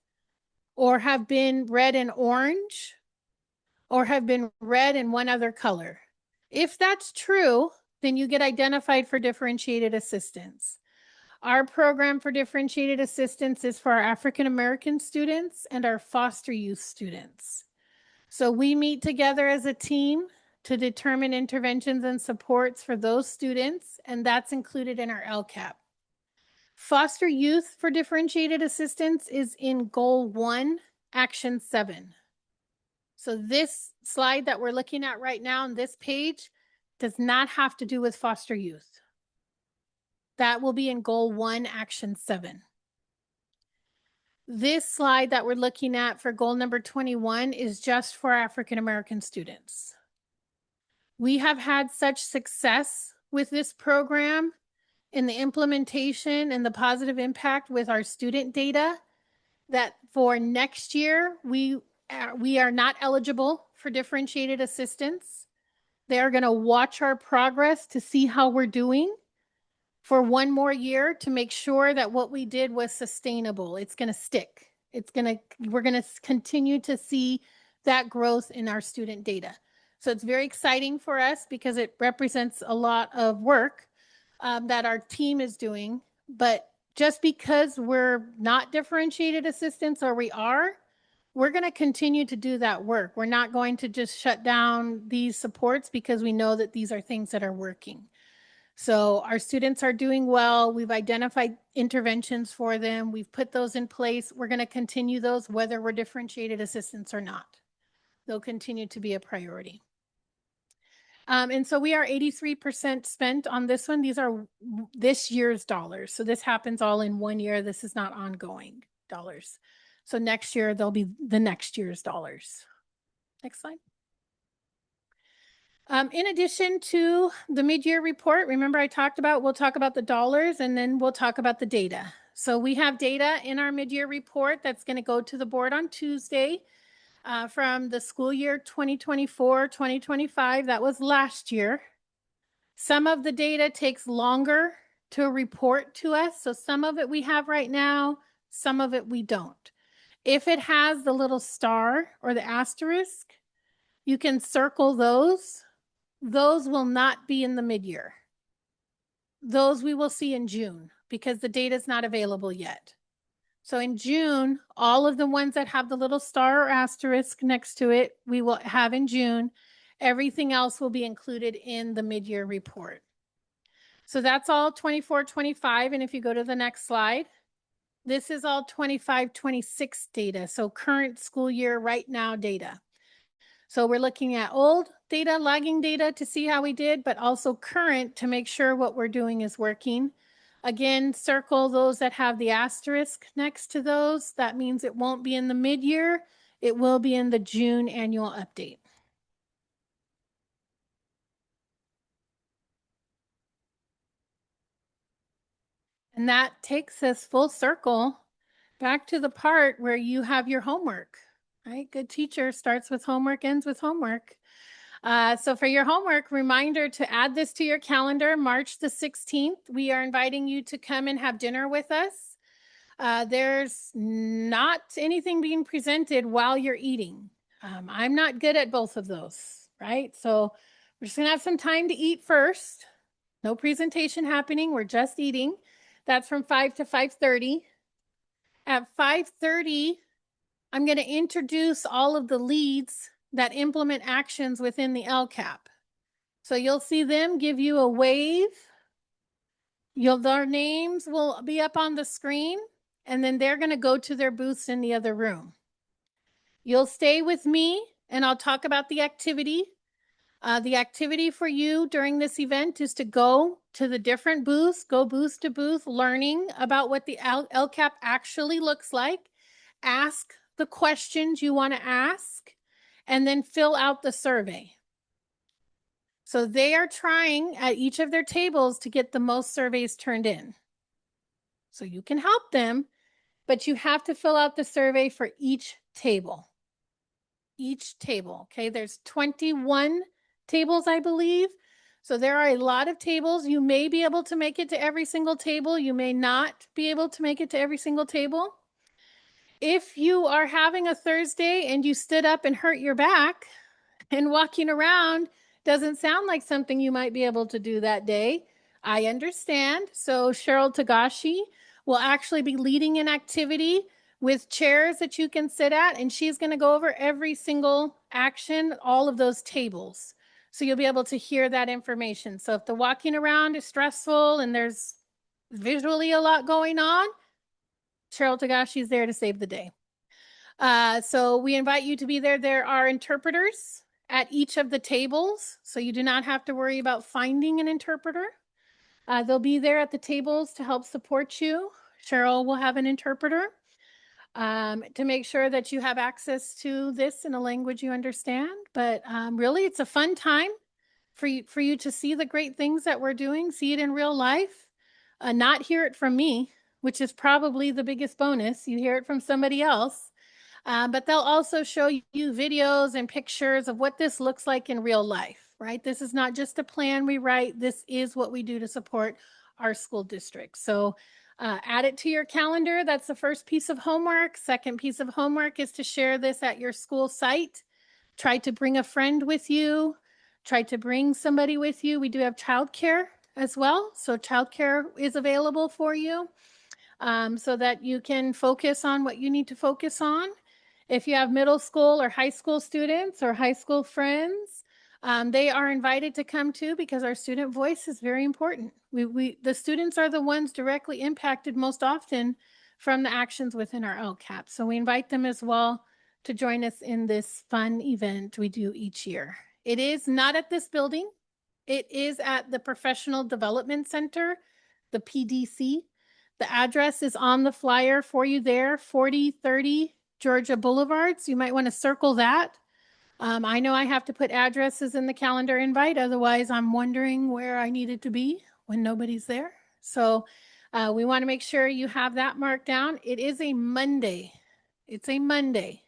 or have been red and orange, or have been red and one other color. If that's true, then you get identified for differentiated assistance. Our program for differentiated assistance is for our African American students and our foster youth students. So we meet together as a team to determine interventions and supports for those students, and that's included in our LCAP. Foster youth for differentiated assistance is in goal 1, action 7. So this slide that we're looking at right now on this page does not have to do with foster youth. That will be in goal 1, action 7. This slide that we're looking at for goal number 21 is just for African American students. We have had such success with this program in the implementation and the positive impact with our student data that for next year, we are not eligible for differentiated assistance. They are going to watch our progress to see how we're doing for 1 more year to make sure that what we did was sustainable. It's going to stick. We're going to continue to see that growth in our student data. So it's very exciting for us because it represents a lot of work that our team is doing. But just because we're not differentiated assistance, or we're going to continue to do that work. We're not going to just shut down these supports because we know that these are things that are working. So our students are doing well. We've identified interventions for them. We've put those in place. We're going to continue those whether we're differentiated assistance or not. They'll continue to be a priority. And so we are 83% spent on this one. These are this year's dollars. So this happens all in 1 year. This is not ongoing dollars. So next year, there'll be the next year's dollars. Next slide. In addition to the mid-year report, remember I talked about, we'll talk about the dollars and then we'll talk about the data. So we have data in our mid-year report that's going to go to the board on Tuesday from the school year 2024-2025. That was last year. Some of the data takes longer to report to us. So some of it we have right now, some of it we don't. If it has the little star or the asterisk, you can circle those those will not be in the mid-year. Those we will see in June because the data is not available yet. So in June, all of the ones that have the little star or asterisk next to it, we will have in June. Everything else will be included in the mid-year report. So that's all 24-25. And if you go to the next slide, this is all 25-26 data. So current school year right now data. So we're looking at old data, lagging data to see how we did, but also current to make sure what we're doing is working. Again, circle those that have the asterisk next to those. That means it won't be in the mid-year. It will be in the June annual update. And that takes us full circle back to the part where you have your homework, right? Good teacher starts with homework, ends with homework. So for your homework, reminder to add this to your calendar, March the 16th. We are inviting you to come and have dinner with us. There's not anything being presented while you're eating. I'm not good at both of those, right? So we're just gonna have some time to eat first. No presentation happening, we're just eating. That's from 5 to 5:30. At 5:30, I'm gonna introduce all of the leads that implement actions within the LCAP. So you'll see them give you a wave. Their names will be up on the screen, and then they're going to go to their booths in the other room. You'll stay with me, and I'll talk about the activity. The activity for you during this event is to go to the different booths, go booth to booth, learning about what the LCAP actually looks like. Ask the questions you want to ask, and then fill out the survey. So they are trying at each of their tables to get the most surveys turned in. So you can help them, but you have to fill out the survey for each table. Each table, okay? There's 21 tables, I believe. So there are a lot of tables. You may be able to make it to every single table. You may not be able to make it to every single table. If you are having a Thursday and you stood up and hurt your back and walking around doesn't sound like something you might be able to do that day, I understand. So Cheryl Tagashi will actually be leading an activity with chairs that you can sit at, and she's going to go over every single action, all of those tables. So you'll be able to hear that information. So if the walking around is stressful and there's visually a lot going on, Cheryl Tagashi is there to save the day. So we invite you to be there. There are interpreters at each of the tables, so you do not have to worry about finding an interpreter. They'll be there at the tables to help support you. Cheryl will have an interpreter to make sure that you have access to this in a language you understand. But really, it's a fun time for you to see the great things that we're doing, see it in real life, not hear it from me, which is probably the biggest bonus. You hear it from somebody else. But they'll also show you videos and pictures of what this looks like in real life, right? This is not just a plan we write. This is what we do to support our school district. So add it to your calendar. That's the first piece of homework. Second piece of homework is to share this at your school site. Try to bring a friend with you. Try to bring somebody with you. We do have childcare as well. So childcare is available for you so that you can focus on what you need to focus on. If you have middle school or high school students or high school friends, they are invited to come too, because our student voice is very important. The students are the ones directly impacted most often from the actions within our LCAP. So we invite them as well to join us in this fun event we do each year. It is not at this building. It is at the Professional Development Center, the PDC. The address is on the flyer for you there, 4030 Georgia Boulevard. So you might want to circle that. I know I have to put addresses in the calendar invite. Otherwise, I'm wondering where I needed to be when nobody's there. So we want to make sure you have that marked down. It is a Monday. It's a Monday.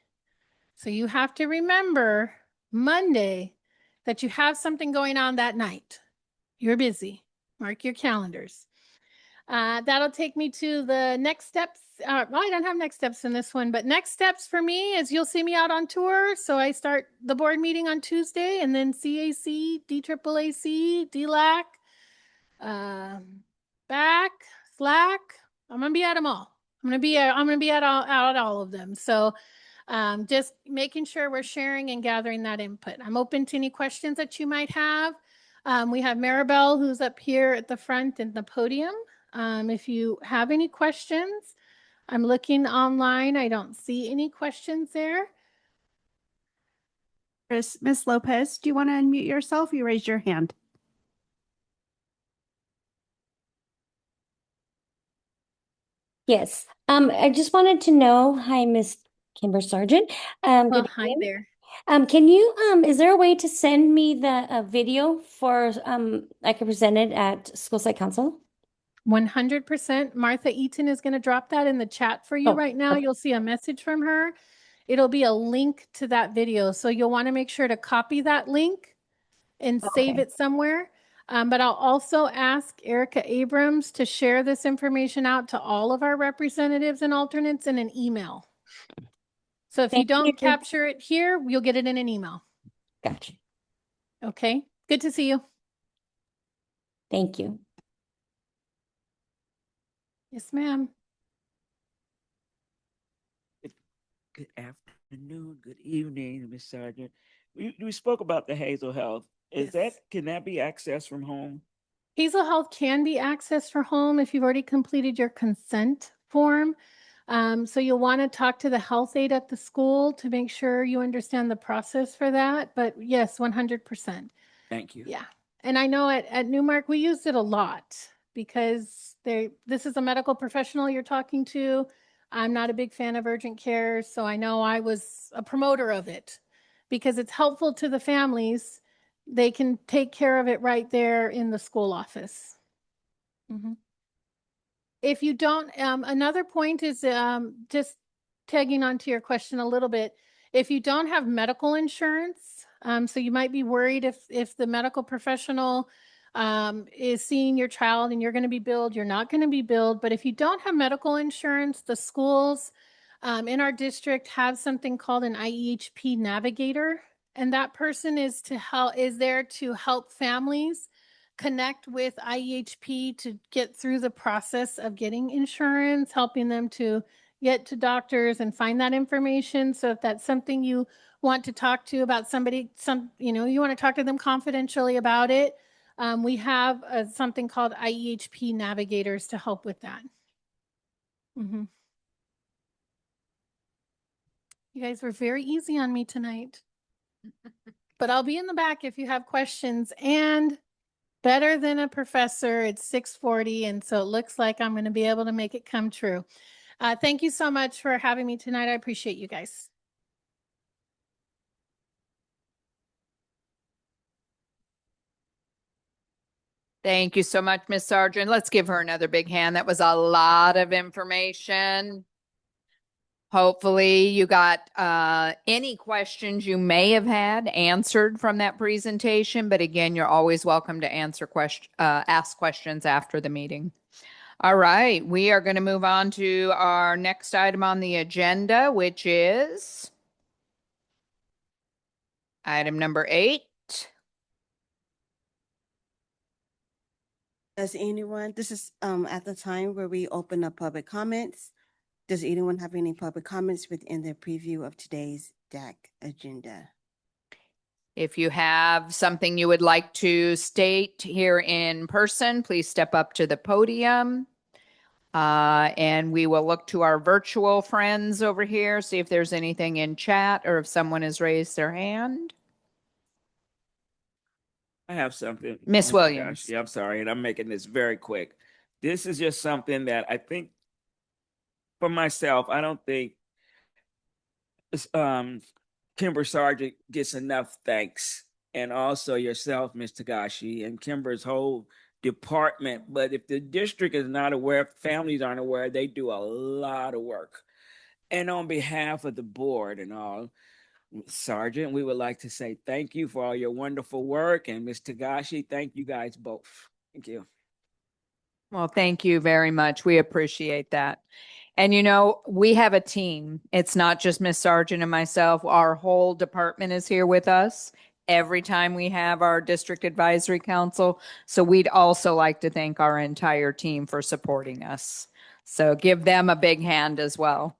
So you have to remember Monday that you have something going on that night. You're busy. Mark your calendars. That'll take me to the next steps well, I don't have next steps in this one, but next steps for me is you'll see me out on tour. So I start the board meeting on Tuesday, and then CAC, DAAC, DLAC, back, Slack. I'm gonna be at them all. I'm gonna be at all of them. So just making sure we're sharing and gathering that input. I'm open to any questions that you might have. We have Maribel, who's up here at the front in the podium. If you have any questions, I'm looking online. I don't see any questions there. Miss Lopez, do you want to unmute yourself? You raised your hand. Yes. I just wanted to know, hi, Miss Kimber Sargent. Good Hi evening. there. Can you, is there a way to send me the video for, I can present it at School Site Council? 100%. Martha Eaton is going to drop that in the chat for you right now. Okay. You'll see a message from her. It'll be a link to that video. So you'll want to make sure to copy that link and save Okay. it somewhere. But I'll also ask Erica Abrams to share this information out to all of our representatives and alternates in an email. So if you Thank don't you. capture it here, you'll get it in an email. Gotcha. Okay. Good to see you. Thank you. Yes, ma'am. Good afternoon, good evening, Ms. Sargent. We spoke about the Hazel Health. Can that be accessed from home? Hazel Health can be accessed from home if you've already completed your consent form. So you'll want to talk to the health aide at the school to make sure you understand the process for that. But yes, 100%. Thank you. Yeah. And I know at Newmark, we used it a lot because this is a medical professional you're talking to. I'm not a big fan of urgent care, so I know I was a promoter of it because it's helpful to the families. They can take care of it right there in the school office. If you don't, another point is just tagging onto your question a little bit. If you don't have medical insurance, so you might be worried if the medical professional is seeing your child and you're going to be billed, you're not going to be billed. But if you don't have medical insurance, the schools in our district have something called an IEHP navigator. And that person is there to help families connect with IEHP to get through the process of getting insurance, helping them to get to doctors and find that information. So if that's something you want to talk to about somebody, you want to talk to them confidentially about it, we have something called IEHP navigators to help with that. You guys were very easy on me tonight. But I'll be in the back if you have questions. And better than a professor, it's 6:40, and so it looks like I'm going to be able to make it come true. Thank you so much for having me tonight. I appreciate you guys. Thank you so much, Ms. Sargent. Let's give her another big hand. That was a lot of information. Hopefully you got any questions you may have had answered from that presentation. But again, you're always welcome to ask questions after the meeting. All right, we are going to move on to our next item on the agenda, which is item number 8. Does anyone, this is at the time where we open up public comments. Does anyone have any public comments within the preview of today's DAC agenda? If you have something you would like to state here in person, please step up to the podium. And we will look to our virtual friends over here, see if there's anything in chat or if someone has raised their hand. I have something. Miss Williams. Yeah, I'm sorry, and I'm making this very quick. This is just something that I think, for myself, I don't think Kimber Sargent gets enough thanks, and also yourself, Ms. Tagashi, and Kimber's whole department. But if the district is not aware, if families aren't aware, they do a lot of work. And on behalf of the board and all, Sargent, we would like to say thank you for all your wonderful work. And Ms. Tagashi, thank you guys both. Thank you. Well, thank you very much. We appreciate that. And we have a team. It's not just Miss Sargent and myself. Our whole department is here with us every time we have our district advisory council. So we'd also like to thank our entire team for supporting us. So give them a big hand as well.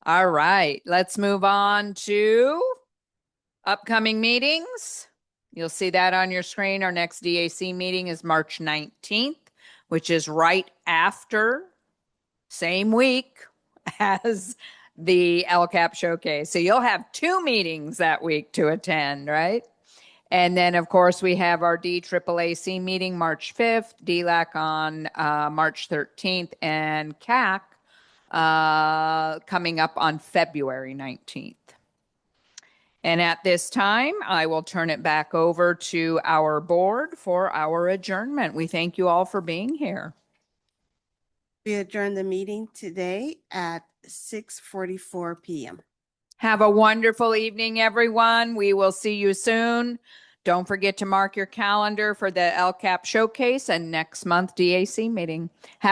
All right, let's move on to upcoming meetings. You'll see that on your screen. Our next DAC meeting is March 19th, which is right after, same week as the LCAP showcase. So you'll have 2 meetings that week to attend, right? And then, of course, we have our DAAC meeting March 5th, DLAC on March 13th, and CAC coming up on February 19th. And at this time, I will turn it back over to our board for our adjournment. We thank you all for being here. We adjourn the meeting today at 6:44 p.m. Have a wonderful evening, everyone. We will see you soon. Don't forget to mark your calendar for the LCAP showcase and next month DAC meeting. Have a